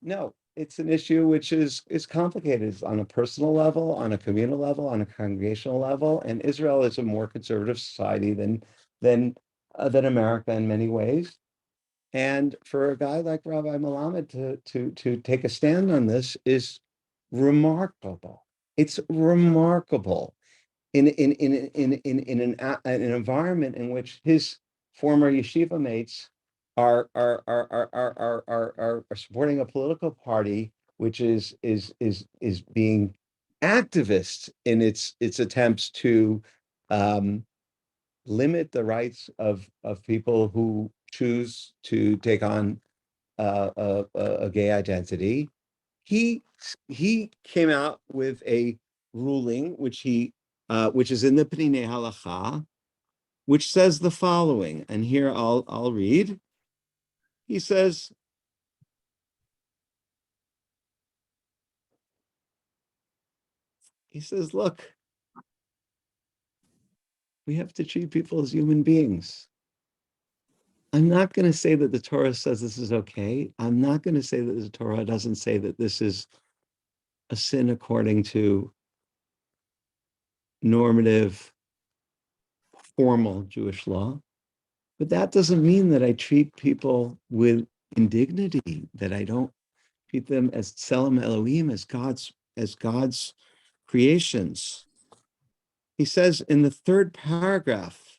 No, it's an issue which is complicated. It's on a personal level, on a communal level, on a congregational level, and Israel is a more conservative society than America in many ways. And for a guy like Rabbi Melamed to take a stand on this is remarkable. It's remarkable in an environment in which his former yeshiva mates are supporting a political party which is being activist in its attempts to limit the rights of people who choose to take on a gay identity. He came out with a ruling which is in the Pnei Halacha, which says the following, and here I'll read. He says, look, we have to treat people as human beings. I'm not going to say that the Torah says this is okay. I'm not going to say that the Torah doesn't say that this is a sin according to normative, formal Jewish law. But that doesn't mean that I treat people with indignity, that I don't treat them as Tselem Elohim, as God's creations. He says in the third paragraph,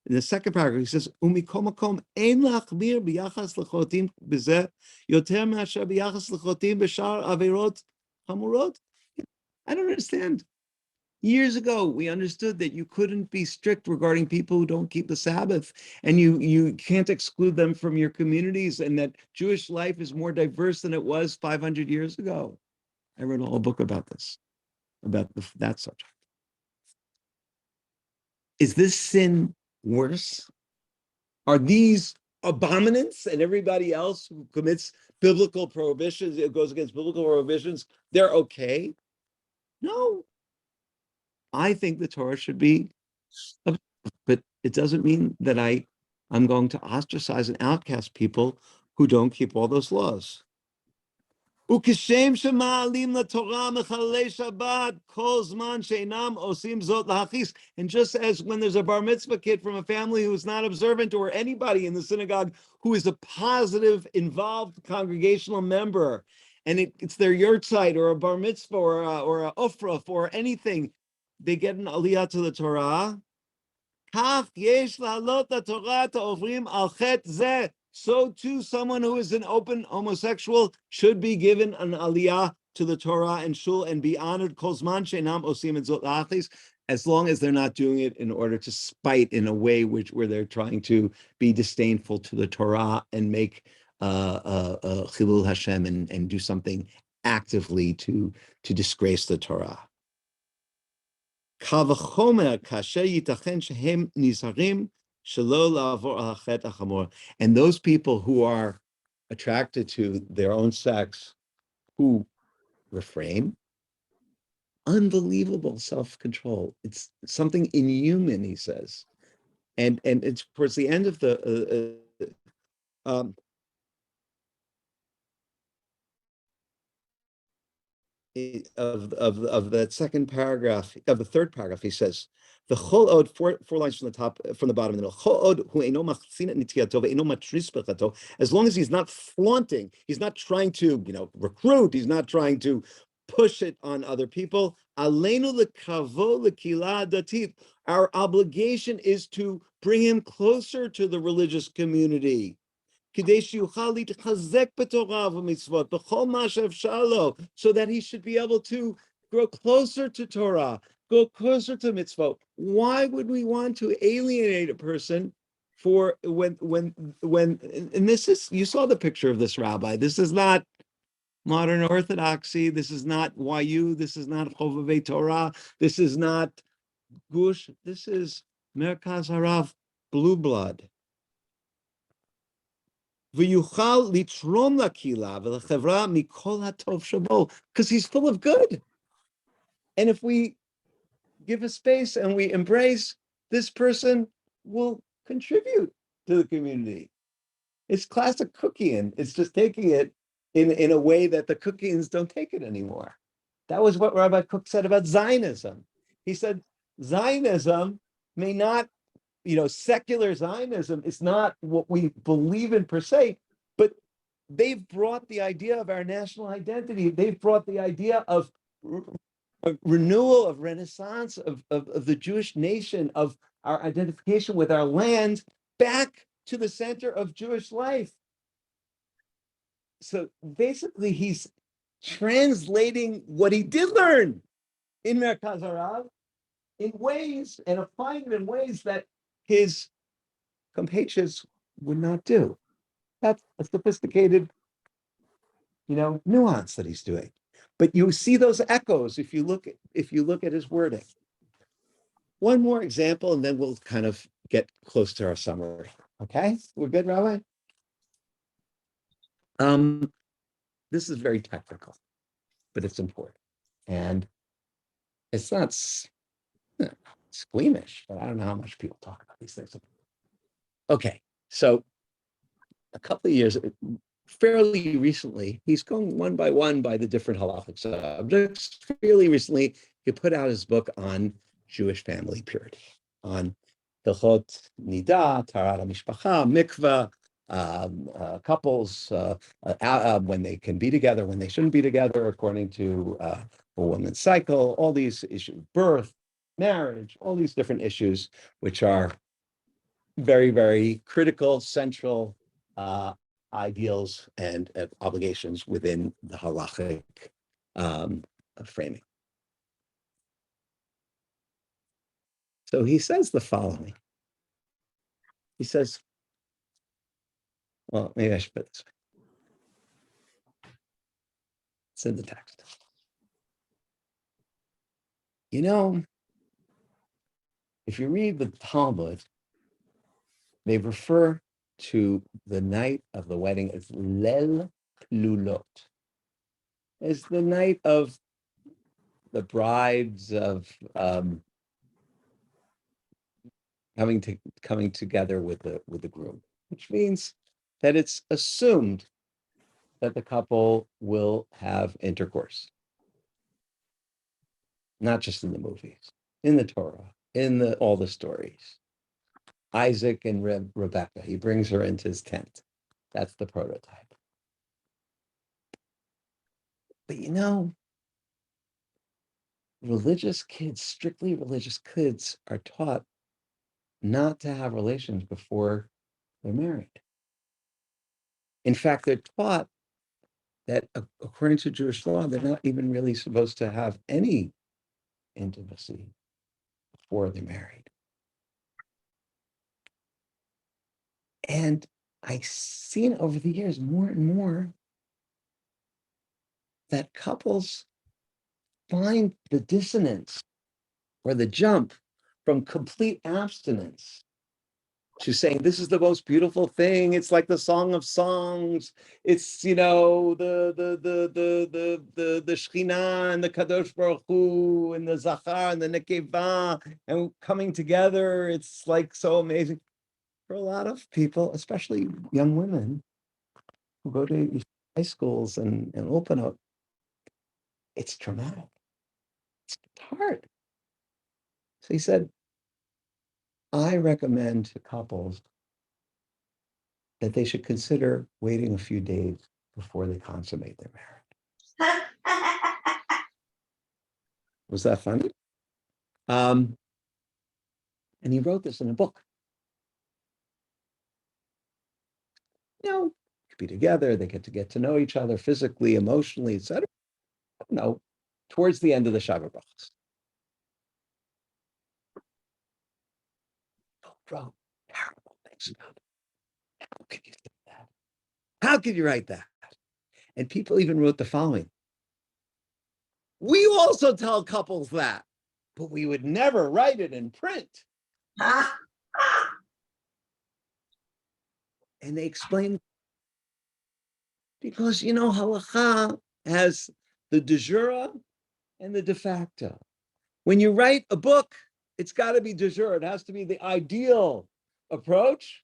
in the second paragraph, he says, "Umikol makom ein lachmir biyachas lechotim b'zeh yoter me'asher biyachas lechotim b'shar averot hamurot." I don't understand. Years ago, we understood that you couldn't be strict regarding people who don't keep the Sabbath, and you can't exclude them from your communities, and that Jewish life is more diverse than it was 500 years ago. I wrote a whole book about this, about that subject. Is this sin worse? Are these abominants and everybody else who commits biblical prohibitions, it goes against biblical prohibitions, they're okay? No. I think the Torah should be, but it doesn't mean that I'm going to ostracize and outcast people who don't keep all those laws. And just as when there's a bar mitzvah kid from a family who is not observant, or anybody in the synagogue who is a positive, involved congregational member, and it's their yurtzeit or a bar mitzvah or a ofraf or anything, they get an aliyah to the Torah. So too, someone who is an open homosexual should be given an aliyah to the Torah and shul and be honored as long as they're not doing it in order to spite in a way where they're trying to be disdainful to the Torah and make chilul Hashem and do something actively to disgrace the Torah. And those people who are attracted to their own sex, who refrain, unbelievable self-control. It's something inhuman, he says. And it's towards the end of the of that second paragraph, of the third paragraph, he says, the chol od, four lines from the top, from the bottom in the middle, chol od hu eino machzin et nitiyato ve'eino matris bechato, as long as he's not flaunting, he's not trying to, recruit, he's not trying to push it on other people, aleinu lekavo lekila datit, our obligation is to bring him closer to the religious community. So that he should be able to grow closer to Torah, go closer to mitzvot. Why would we want to alienate a person for when and this is, you saw the picture of this rabbi. This is not modern Orthodoxy. This is not YU. This is not Chovevei Torah. This is not Gush. This is Merkaz Harav, blue blood. V'yuchal litrom lakila v'lechevra mikol hatov shabo, because he's full of good. And if we give a space and we embrace, this person will contribute to the community. It's classic Cookian. It's just taking it in a way that the Cookians don't take it anymore. That was what Rabbi Cook said about Zionism. He said Zionism may not, secular Zionism is not what we believe in per se, but they've brought the idea of our national identity. They've brought the idea of renewal, of renaissance, of the Jewish nation, of our identification with our land back to the center of Jewish life. So basically, he's translating what he did learn in Merkaz Harav in ways, and applying it in ways that his compatriots would not do. That's a sophisticated, nuance that he's doing. But you see those echoes if you look at his wording. One more example, and then we'll kind of get close to our summary. Okay, we're good, Rabbi? This is very technical, but it's important. And it's not squeamish, but I don't know how much people talk about these things. Okay, so a couple of years, fairly recently, he's going one by one by the different halachic subjects. Fairly recently, he put out his book on Jewish family purity, on Hilchot Nida, Taharat HaMishpacha, Mikvah, couples, when they can be together, when they shouldn't be together, according to a woman's cycle, all these issues, birth, marriage, all these different issues, which are very, very critical, central ideals and obligations within the halachic framing. So he says the following. He says, well, maybe I should put it this way. It's in the text. If you read the Talmud, they refer to the night of the wedding as Lel Klulot, as the night of the brides of coming together with the groom, which means that it's assumed that the couple will have intercourse, not just in the movies, in the Torah, in all the stories. Isaac and Rebecca, he brings her into his tent. That's the prototype. But religious kids, strictly religious kids, are taught not to have relations before they're married. In fact, they're taught that according to Jewish law, they're not even really supposed to have any intimacy before they're married. And I've seen over the years more and more that couples find the dissonance or the jump from complete abstinence to saying this is the most beautiful thing. It's like the Song of Songs. It's the Shekhinah and the Kadosh Baruch Hu and the Zachar and the Nekeva and coming together. It's like so amazing. For a lot of people, especially young women who go to high schools and open up, it's traumatic. It's hard. So he said, I recommend to couples that they should consider waiting a few days before they consummate their marriage. Was that funny? And he wrote this in a book. Could be together, they get to know each other physically, emotionally, etc. Towards the end of the Shabbat Brachos. Wrote terrible things about it. How could you say that? How could you write that? And people even wrote the following. We also tell couples that, but we would never write it in print. And they explain, because, halacha has the de jure and the de facto. When you write a book, it's got to be de jure. It has to be the ideal approach.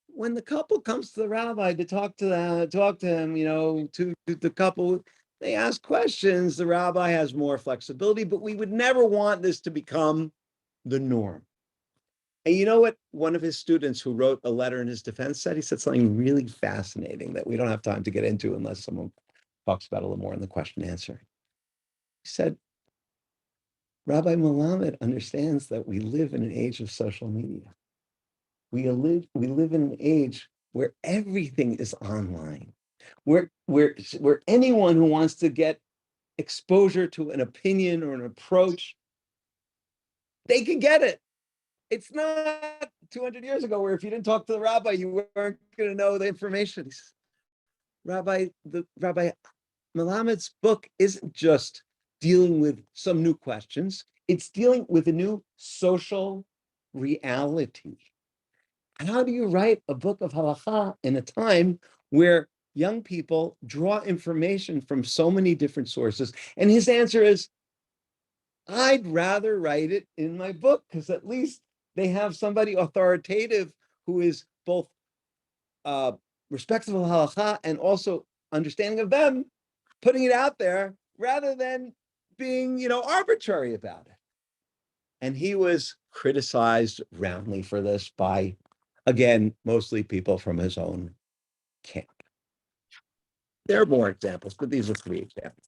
When the couple comes to the rabbi to talk to him, to the couple, they ask questions. The rabbi has more flexibility, but we would never want this to become the norm. And you know what? One of his students who wrote a letter in his defense said, he said something really fascinating that we don't have time to get into unless someone talks about it a little more in the question and answer. He said, Rabbi Melamed understands that we live in an age of social media. We live in an age where everything is online, where anyone who wants to get exposure to an opinion or an approach, they can get it. It's not 200 years ago where if you didn't talk to the rabbi, you weren't going to know the information. Rabbi Melamed's book isn't just dealing with some new questions. It's dealing with a new social reality. How do you write a book of halacha in a time where young people draw information from so many different sources? And his answer is, I'd rather write it in my book because at least they have somebody authoritative who is both respectful of halacha and also understanding of them, putting it out there rather than being, arbitrary about it. And he was criticized roundly for this by, again, mostly people from his own camp. There are more examples, but these are 3 examples.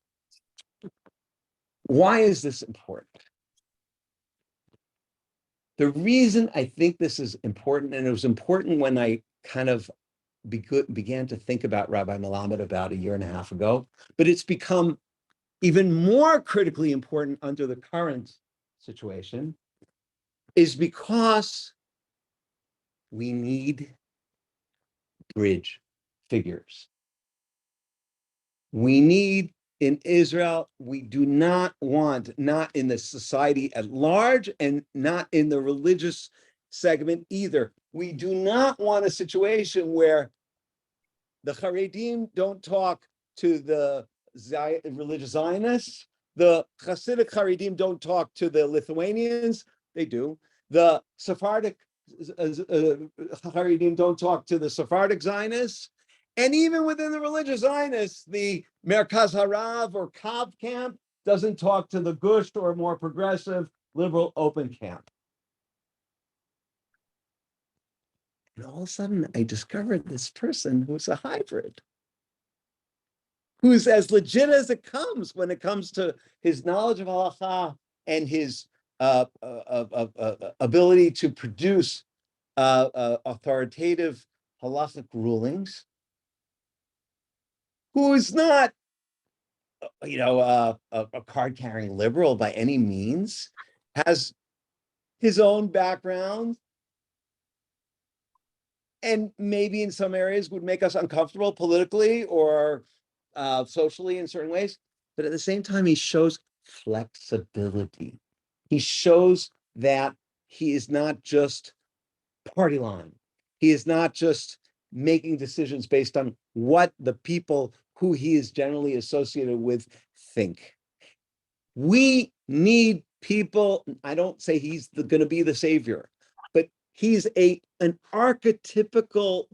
Why is this important? The reason I think this is important, and it was important when I kind of began to think about Rabbi Melamed about 1.5 years ago, but it's become even more critically important under the current situation, is because we need bridge figures. We need in Israel, we do not want, not in the society at large and not in the religious segment either. We do not want a situation where the Haredim don't talk to the religious Zionists. The Hasidic Haredim don't talk to the Lithuanians. They do. The Sephardic Haredim don't talk to the Sephardic Zionists. And even within the religious Zionists, the Merkaz Harav or Kav camp doesn't talk to the Gush or more progressive liberal open camp. And all of a sudden, I discovered this person who's a hybrid, who's as legit as it comes when it comes to his knowledge of halacha and his ability to produce authoritative halachic rulings, who is not, a card-carrying liberal by any means, has his own background, and maybe in some areas would make us uncomfortable politically or socially in certain ways. But at the same time, he shows flexibility. He shows that he is not just party line. He is not just making decisions based on what the people who he is generally associated with think. We need people. I don't say he's going to be the savior, but he's an archetypical,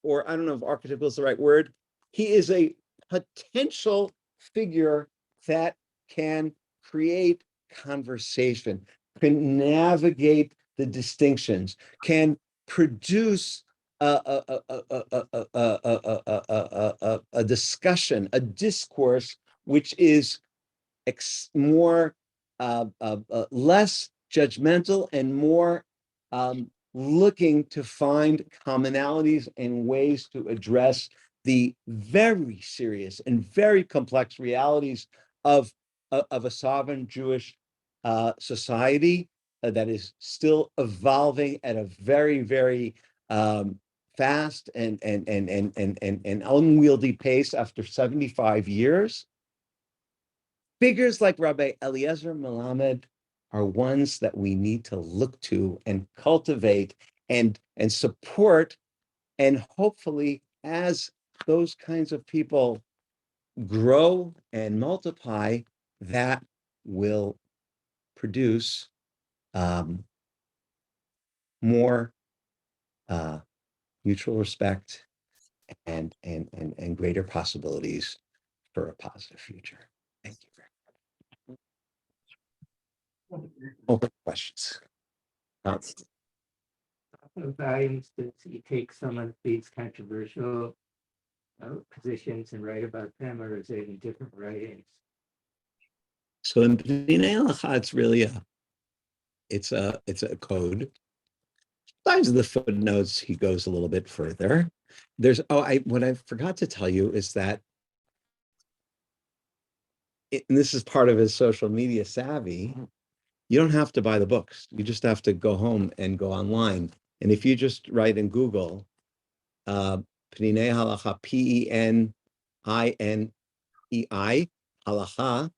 or I don't know if archetypical is the right word. He is a potential figure that can create conversation, can navigate the distinctions, can produce a discussion, a discourse, which is more less judgmental and more looking to find commonalities and ways to address the very serious and very complex realities of a sovereign Jewish society that is still evolving at a very, very fast and unwieldy pace after 75 years. Figures like Rabbi Eliezer Melamed are ones that we need to look to and cultivate and support. And hopefully, as those kinds of people grow and multiply, that will produce more mutual respect and greater possibilities for a positive future. Thank you very much. Open questions. Values that you take some of these controversial positions and write about them, or is it in different writings? So in B'nai Halacha, it's really it's a code. Besides the footnotes, he goes a little bit further. There's what I forgot to tell you is that, and this is part of his social media savvy, you don't have to buy the books. You just have to go home and go online. And if you just write in Google, P'nai Halacha, P-E-N-I-N-E-I, Halacha,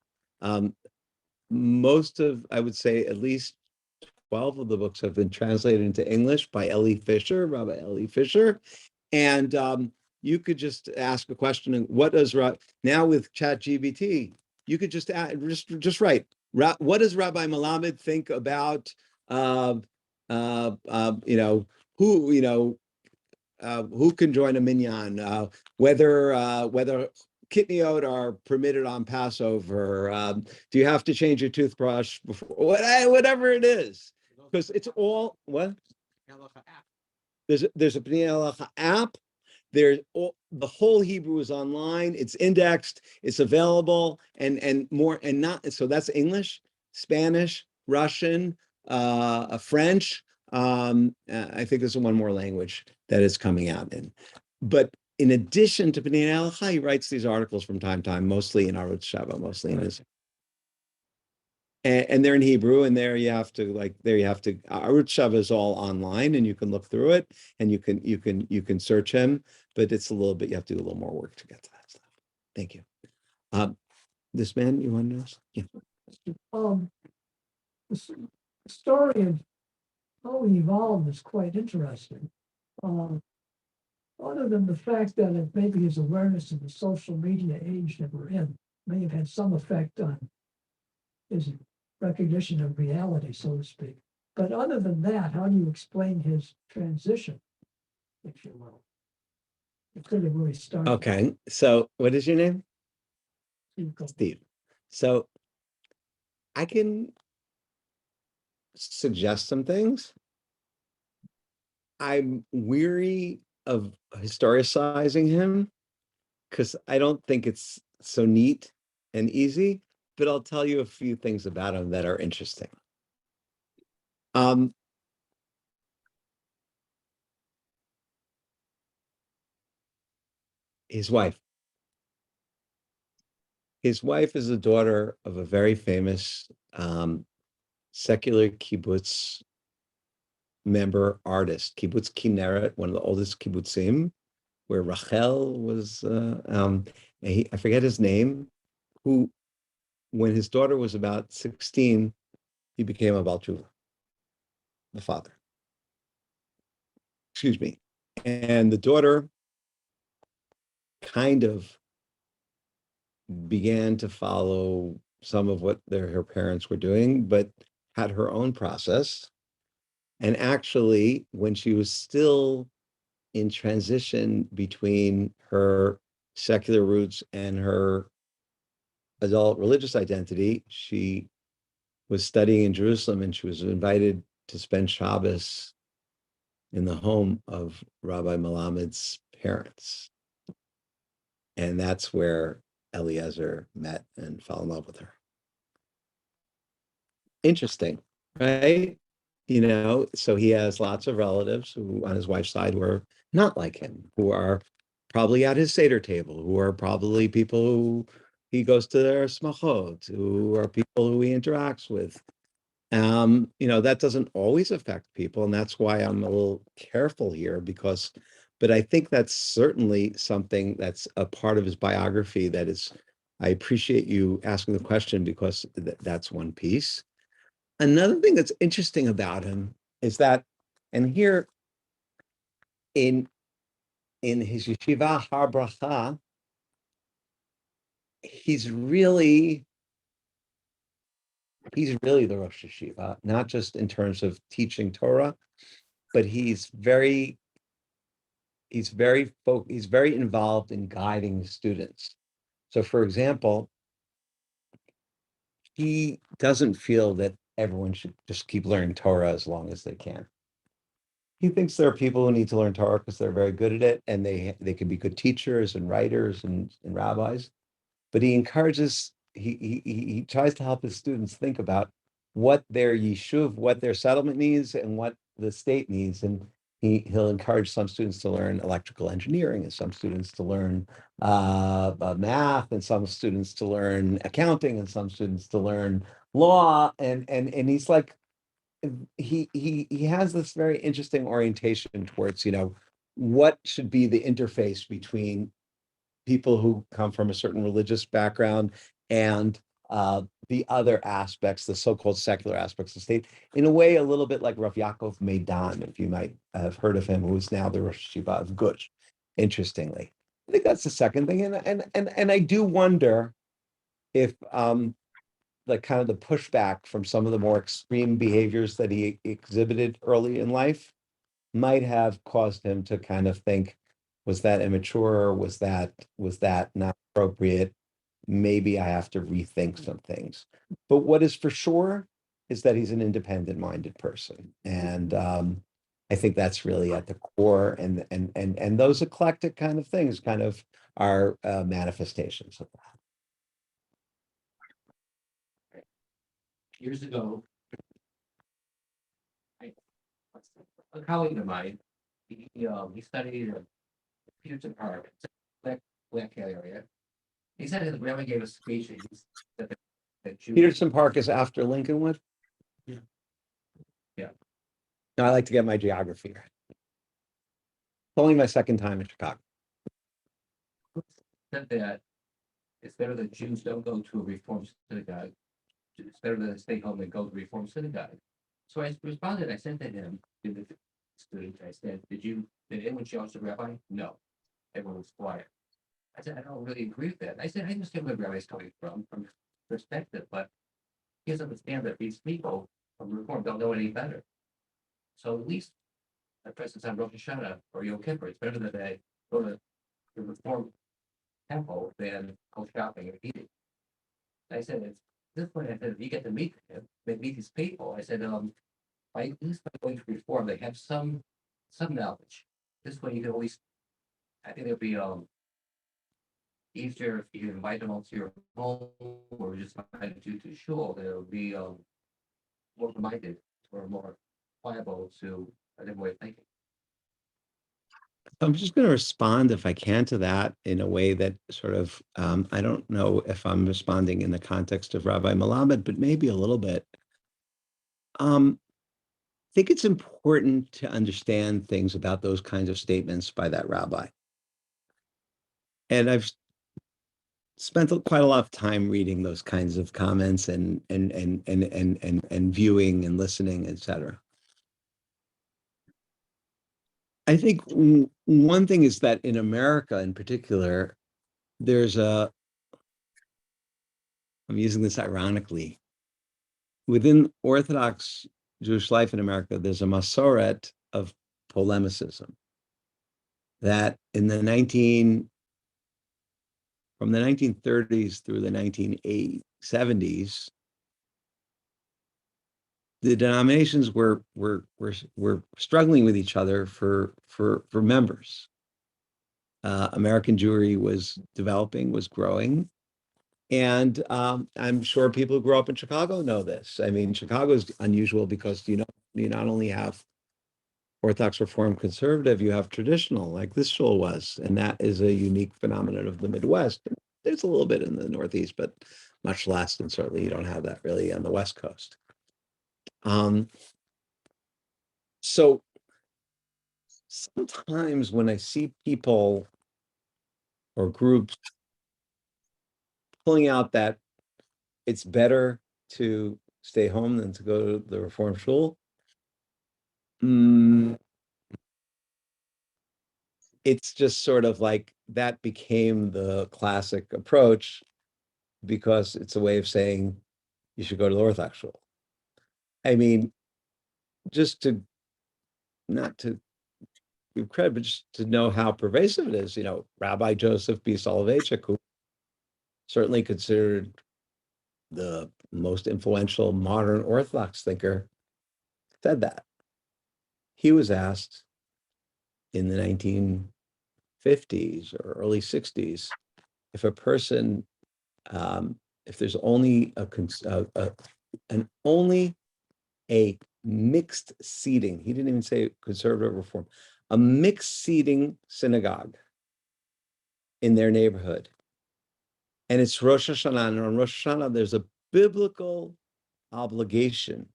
most of, I would say at least 12 of the books have been translated into English by Rabbi Eli Fisher. And you could just ask a question, and what does, now with ChatGPT, you could just write, what does Rabbi Melamed think about, who can join a minyan, whether kitniot are permitted on Passover, do you have to change your toothbrush before, whatever it is, because it's all, what? There's a B'nai Halacha app. The whole Hebrew is online. It's indexed. It's available, and more, and not. So that's English, Spanish, Russian, French. I think there's one more language that is coming out in. But in addition to B'nai Halacha, he writes these articles from time to time, mostly in Arutz Sheva, mostly in his. And they're in Hebrew, and there you have to Arutz Sheva is all online, and you can look through it, and you can search him, but it's a little bit, you have to do a little more work to get to that stuff. Thank you. This man, you want to know? Yeah. The story of how he evolved is quite interesting. Other than the fact that maybe his awareness of the social media age that we're in may have had some effect on his recognition of reality, so to speak. But other than that, how do you explain his transition, if you will? It could have really started. Okay, so what is your name? Steve. So I can suggest some things. I'm weary of historicizing him because I don't think it's so neat and easy, but I'll tell you a few things about him that are interesting. His wife. His wife is the daughter of a very famous secular kibbutz member artist, Kibbutz Kinneret, one of the oldest kibbutzim, where Rachel was, I forget his name, who, when his daughter was about 16, he became a Baal Tshuva, the father. Excuse me. And the daughter kind of began to follow some of what her parents were doing, but had her own process. And actually, when she was still in transition between her secular roots and her adult religious identity, she was studying in Jerusalem, and she was invited to spend Shabbos in the home of Rabbi Melamed's parents. And that's where Eliezer met and fell in love with her. Interesting, right? So he has lots of relatives who on his wife's side were not like him, who are probably at his Seder table, who are probably people who he goes to their smachot, who are people who he interacts with. That doesn't always affect people, and that's why I'm a little careful here, because But I think that's certainly something that's a part of his biography that is, I appreciate you asking the question because that's one piece. Another thing that's interesting about him is that, and here in his yeshiva Har Bracha, he's really the Rosh Yeshiva, not just in terms of teaching Torah, but he's very involved in guiding students. So, for example, he doesn't feel that everyone should just keep learning Torah as long as they can. He thinks there are people who need to learn Torah because they're very good at it, and they can be good teachers and writers and rabbis. But he encourages, he tries to help his students think about what their yeshuv, what their settlement needs, and what the state needs. And he'll encourage some students to learn electrical engineering, and some students to learn math, and some students to learn accounting, and some students to learn law. And he's like, he has this very interesting orientation towards, what should be the interface between people who come from a certain religious background and the other aspects, the so-called secular aspects of the state, in a way a little bit like Rav Yaakov Meidan, if you might have heard of him, who is now the Rosh Yeshiva of Gush, interestingly. I think that's the second thing. And I do wonder if like kind of the pushback from some of the more extreme behaviors that he exhibited early in life might have caused him to kind of think, was that immature? Was that not appropriate? Maybe I have to rethink some things. But what is for sure is that he's an independent-minded person, and I think that's really at the core. And those eclectic kind of things kind of are manifestations of that. Years ago, a colleague of mine, he studied Peterson Park, Black area. He said his grandma gave a speech that Peterson Park is after Lincolnwood? Yeah. No, I like to get my geography right. It's only my second time in Chicago. Said that it's better that Jews don't go to a Reform synagogue. It's better that they stay home and go to Reform synagogue. So I responded. I said to him, to the student, I said, did anyone challenge the rabbi? No. Everyone was quiet. I said, I don't really agree with that. I said, I understand where the rabbi's coming from perspective, but he doesn't understand that these people from Reform don't know any better. So at least, for instance, on Rosh Hashanah or Yom Kippur, it's better that they go to the Reform temple than go shopping and eating. I said, at this point, I said, if you get to meet him, meet these people, I said, at least by going to Reform, they have some knowledge. This way, you can always, I think it'll be easier if you invite them to your home or just invite you to shul. They'll be more minded or more pliable to a different way of thinking. I'm just going to respond, if I can, to that in a way that sort of, I don't know if I'm responding in the context of Rabbi Melamed, but maybe a little bit. I think it's important to understand things about those kinds of statements by that rabbi. And I've spent quite a lot of time reading those kinds of comments and viewing and listening, etc. I think one thing is that in America in particular, I'm using this ironically, within Orthodox Jewish life in America, there's a masoret of polemicism that from the 1930s through the 1970s, the denominations were struggling with each other for members. American Jewry was developing, was growing. And I'm sure people who grew up in Chicago know this. I mean, Chicago is unusual because you not only have Orthodox Reform Conservative, you have traditional, like this shul was, and that is a unique phenomenon of the Midwest. There's a little bit in the Northeast, but much less, and certainly you don't have that really on the West Coast. So sometimes when I see people or groups pulling out that it's better to stay home than to go to the Reform Shul, it's just sort of like that became the classic approach because it's a way of saying you should go to the Orthodox Shul. I mean, just to not to give credit, but just to know how pervasive it is. Rabbi Joseph B. Soloveitchik, who certainly considered the most influential modern Orthodox thinker, said that. He was asked in the 1950s or early 60s if a person, if there's only a mixed seating, he didn't even say conservative reform, a mixed seating synagogue in their neighborhood. And it's Rosh Hashanah, and on Rosh Hashanah, there's a biblical obligation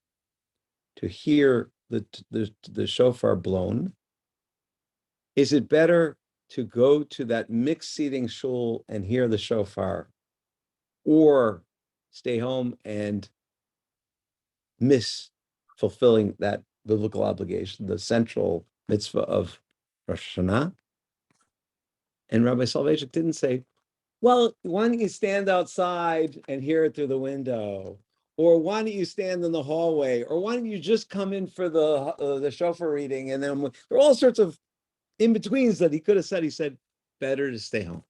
to hear the shofar blown. Is it better to go to that mixed seating shul and hear the shofar, or stay home and miss fulfilling that biblical obligation, the central mitzvah of Rosh Hashanah? And Rabbi Soloveitchik didn't say, well, why don't you stand outside and hear it through the window? Or why don't you stand in the hallway? Or why don't you just come in for the shofar reading? And then there are all sorts of in-betweens that he could have said. He said, better to stay home.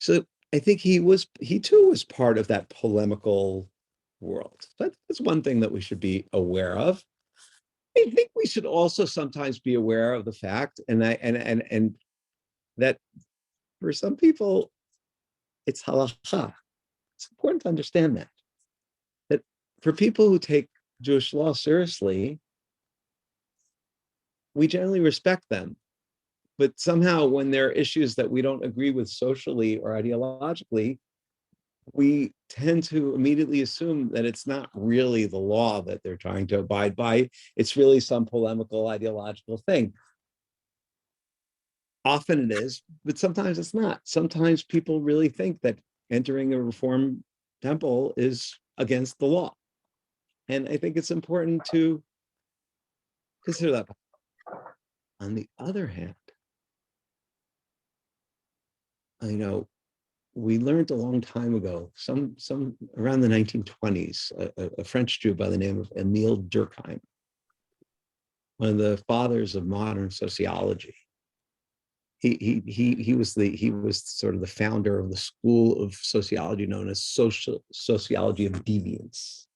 So I think he too was part of that polemical world. That's one thing that we should be aware of. I think we should also sometimes be aware of the fact, and that for some people, it's halakha. It's important to understand that for people who take Jewish law seriously, we generally respect them. But somehow when there are issues that we don't agree with socially or ideologically, we tend to immediately assume that it's not really the law that they're trying to abide by. It's really some polemical, ideological thing. Often it is, but sometimes it's not. Sometimes people really think that entering a Reform temple is against the law. And I think it's important to consider that. On the other hand, we learned a long time ago, some around the 1920s, a French Jew by the name of Emile Durkheim, one of the fathers of modern sociology. He was sort of the founder of the school of sociology known as sociology of deviance.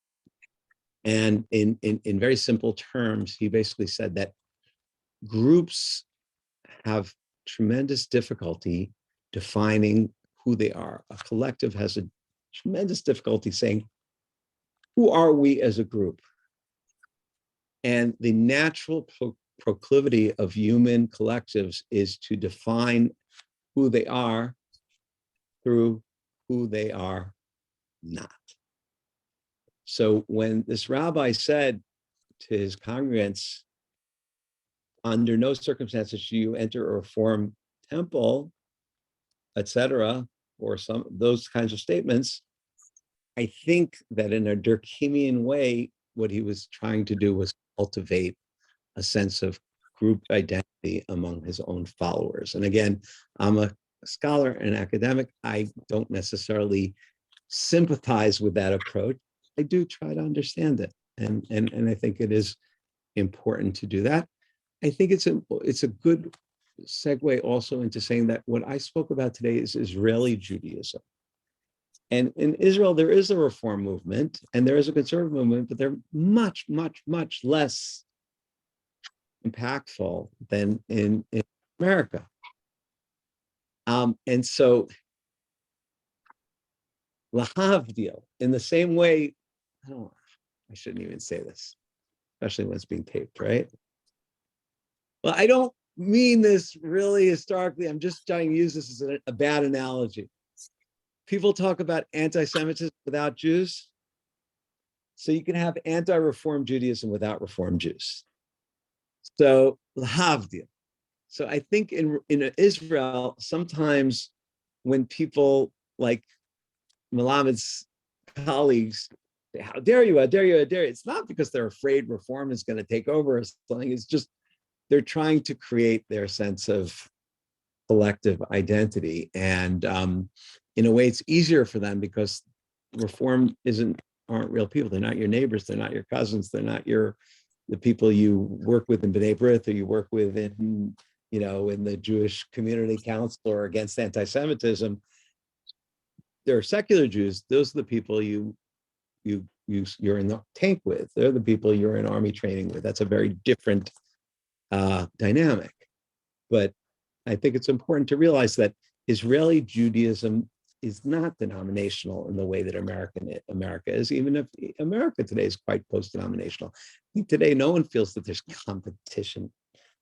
And in very simple terms, he basically said that groups have tremendous difficulty defining who they are. A collective has a tremendous difficulty saying, who are we as a group? And the natural proclivity of human collectives is to define who they are through who they are not. So when this rabbi said to his congregants, under no circumstances should you enter a Reform temple, etc., or some those kinds of statements, I think that in a Durkheimian way, what he was trying to do was cultivate a sense of group identity among his own followers. And again, I'm a scholar and academic. I don't necessarily sympathize with that approach. I do try to understand it. And I think it is important to do that. I think it's a good segue also into saying that what I spoke about today is Israeli Judaism. And in Israel, there is a Reform movement and there is a conservative movement, but they're much, much, much less impactful than in America. And so, lahavdil, in the same way, I shouldn't even say this, especially when it's being taped, right? Well, I don't mean this really historically. I'm just trying to use this as a bad analogy. People talk about anti-Semitism without Jews. So you can have anti-Reform Judaism without Reform Jews. So lahavdil. So I think in Israel, sometimes when people like Malamed's colleagues say, how dare you, how dare you, how dare you, it's not because they're afraid reform is going to take over or something. It's just they're trying to create their sense of collective identity. And in a way, it's easier for them because reform aren't real people. They're not your neighbors. They're not your cousins. They're not the people you work with in B'nai B'rith or you work with in the Jewish Community Council or against anti-Semitism. There are secular Jews. Those are the people you're in the tank with. They're the people you're in army training with. That's a very different dynamic. But I think it's important to realize that Israeli Judaism is not denominational in the way that America is, even if America today is quite post-denominational. I think today no one feels that there's competition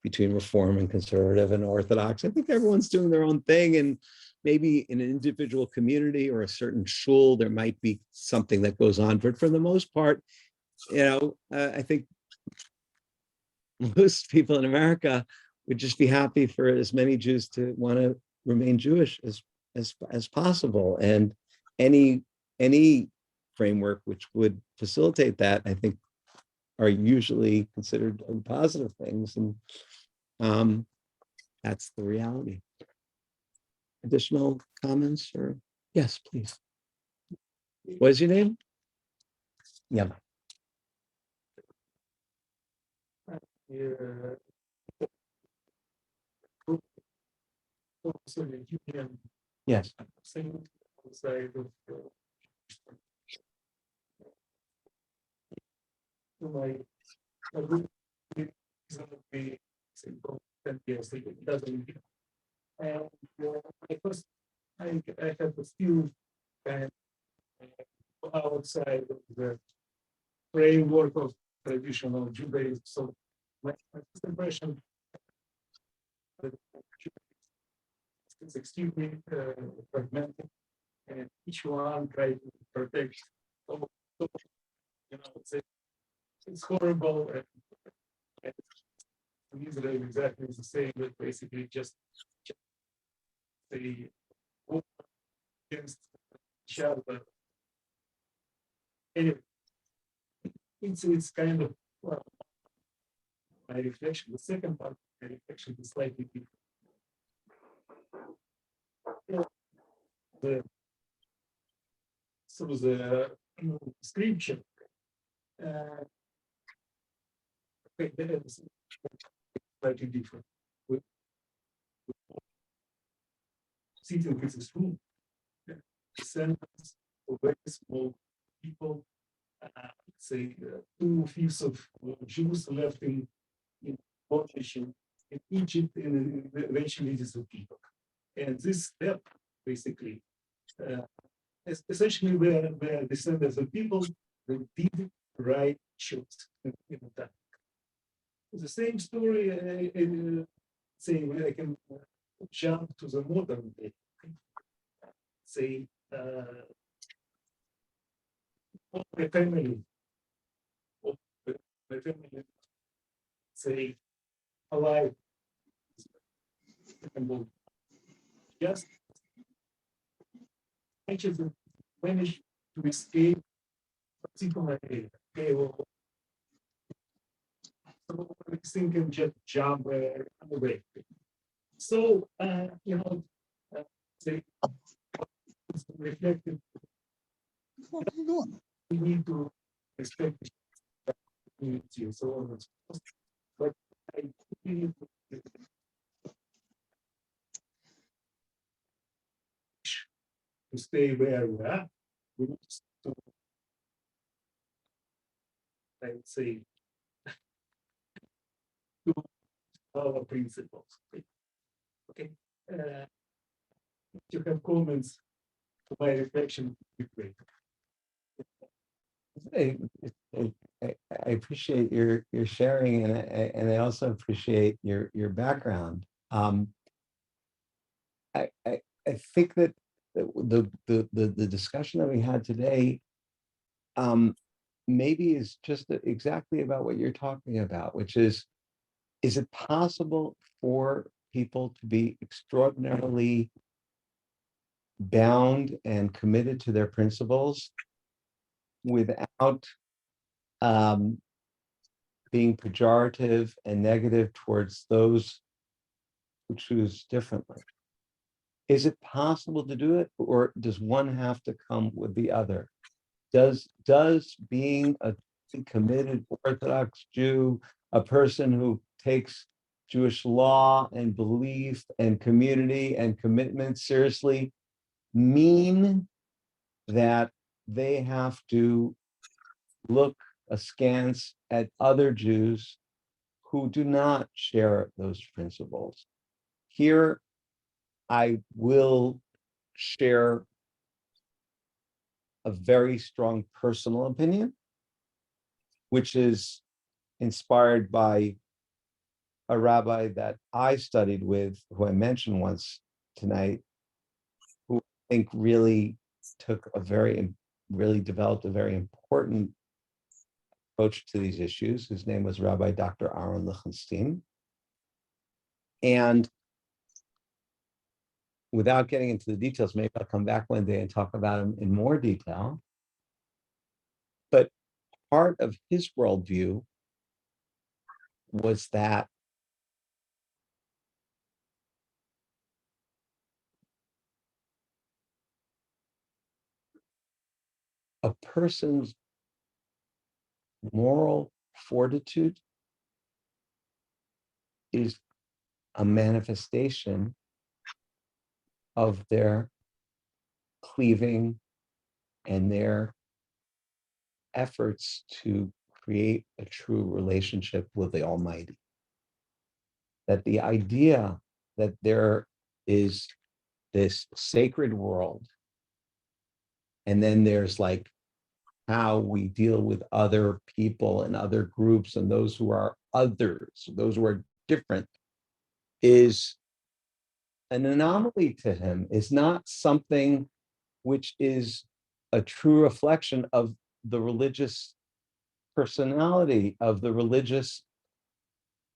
between Reform and Conservative and Orthodox. I think everyone's doing their own thing, and maybe in an individual community or a certain shul, there might be something that goes on. But for the most part, I think most people in America would just be happy for as many Jews to want to remain Jewish as possible. And any framework which would facilitate that, I think, are usually considered positive things. And that's the reality. Additional comments or yes, please. What is your name? Yeah. Yes. And I have a few kind of outside of the framework of traditional Judaism. So my first impression is extremely fragmented, and each one tries to protect. It's horrible. And Israel exactly is the same, but basically just the against each other. Anyway, it's kind of my reflection. The second part of my reflection is slightly different. The scripture, that is slightly different. With sitting with this room, descendants of very small people, say 2/5 of Jews left in bondage in Egypt, and eventually this of people. And this step basically essentially were descendants of people that did right choice in that. The same story, say, I can jump to the modern day. Say, my family, say, alive, just managed to escape particularly. So everything can just jump away. So say reflected. We need to respect the community and so on and so forth. But I need to stay where we are. We need to, I would say, to our principles. Okay. If you have comments to my reflection, would be great. I appreciate your sharing, and I also appreciate your background. I think that the discussion that we had today maybe is just exactly about what you're talking about, which is is it possible for people to be extraordinarily bound and committed to their principles without being pejorative and negative towards those who choose differently? Is it possible to do it, or does one have to come with the other? Does being a committed Orthodox Jew, a person who takes Jewish law and belief and community and commitment seriously, mean that they have to look askance at other Jews who do not share those principles? Here, I will share a very strong personal opinion, which is inspired by a rabbi that I studied with, who I mentioned once tonight, who I think really developed a very important approach to these issues. His name was Rabbi Dr. Aaron Lichtenstein. And without getting into the details, maybe I'll come back one day and talk about him in more detail. But part of his worldview was that a person's moral fortitude is a manifestation of their cleaving and their efforts to create a true relationship with the Almighty. That the idea that there is this sacred world, and then there's like how we deal with other people and other groups and those who are others, those who are different, is an anomaly to him, is not something which is a true reflection of the religious personality, of the religious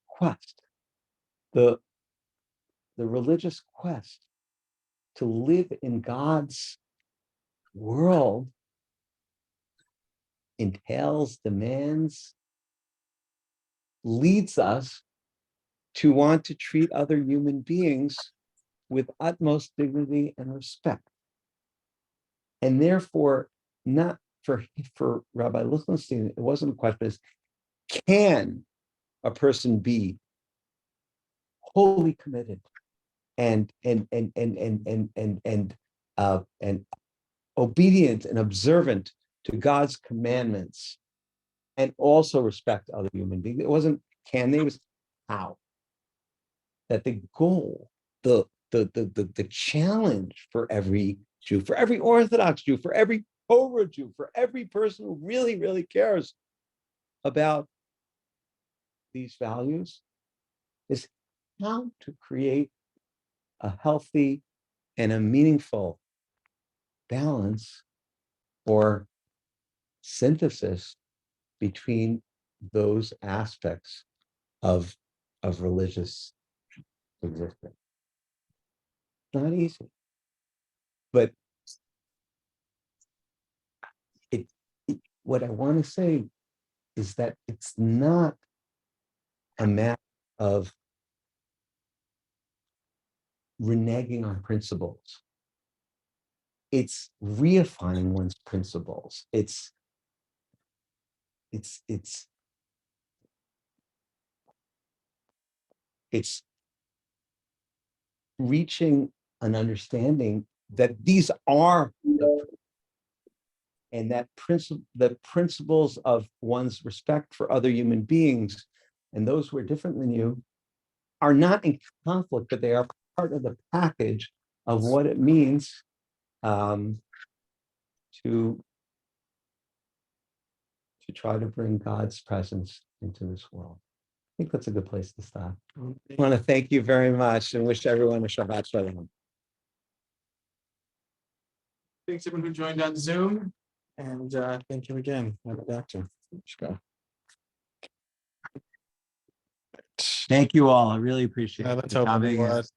quest. The religious quest to live in God's world entails, demands, leads us to want to treat other human beings with utmost dignity and respect. And therefore, not for Rabbi Lichtenstein, it wasn't a question, is can a person be wholly committed and obedient and observant to God's commandments and also respect other human beings? It wasn't can they, it was how. That the goal, the challenge for every Jew, for every Orthodox Jew, for every Torah Jew, for every person who really, really cares about these values, is how to create a healthy and a meaningful balance or synthesis between those aspects of religious existence. Not easy, but what I want to say is that it's not a matter of reneging on principles. It's reifying one's principles. It's reaching an understanding that these are and that the principles of one's respect for other human beings and those who are different than you are not in conflict, but they are part of the package of what it means to try to bring God's presence into this world. I think that's a good place to stop. I want to thank you very much and wish everyone a Shabbat Shalom. Thanks everyone who joined on Zoom, and thank you again, Doctor. Thank you all. I really appreciate it. Let's for hope coming. otherwise.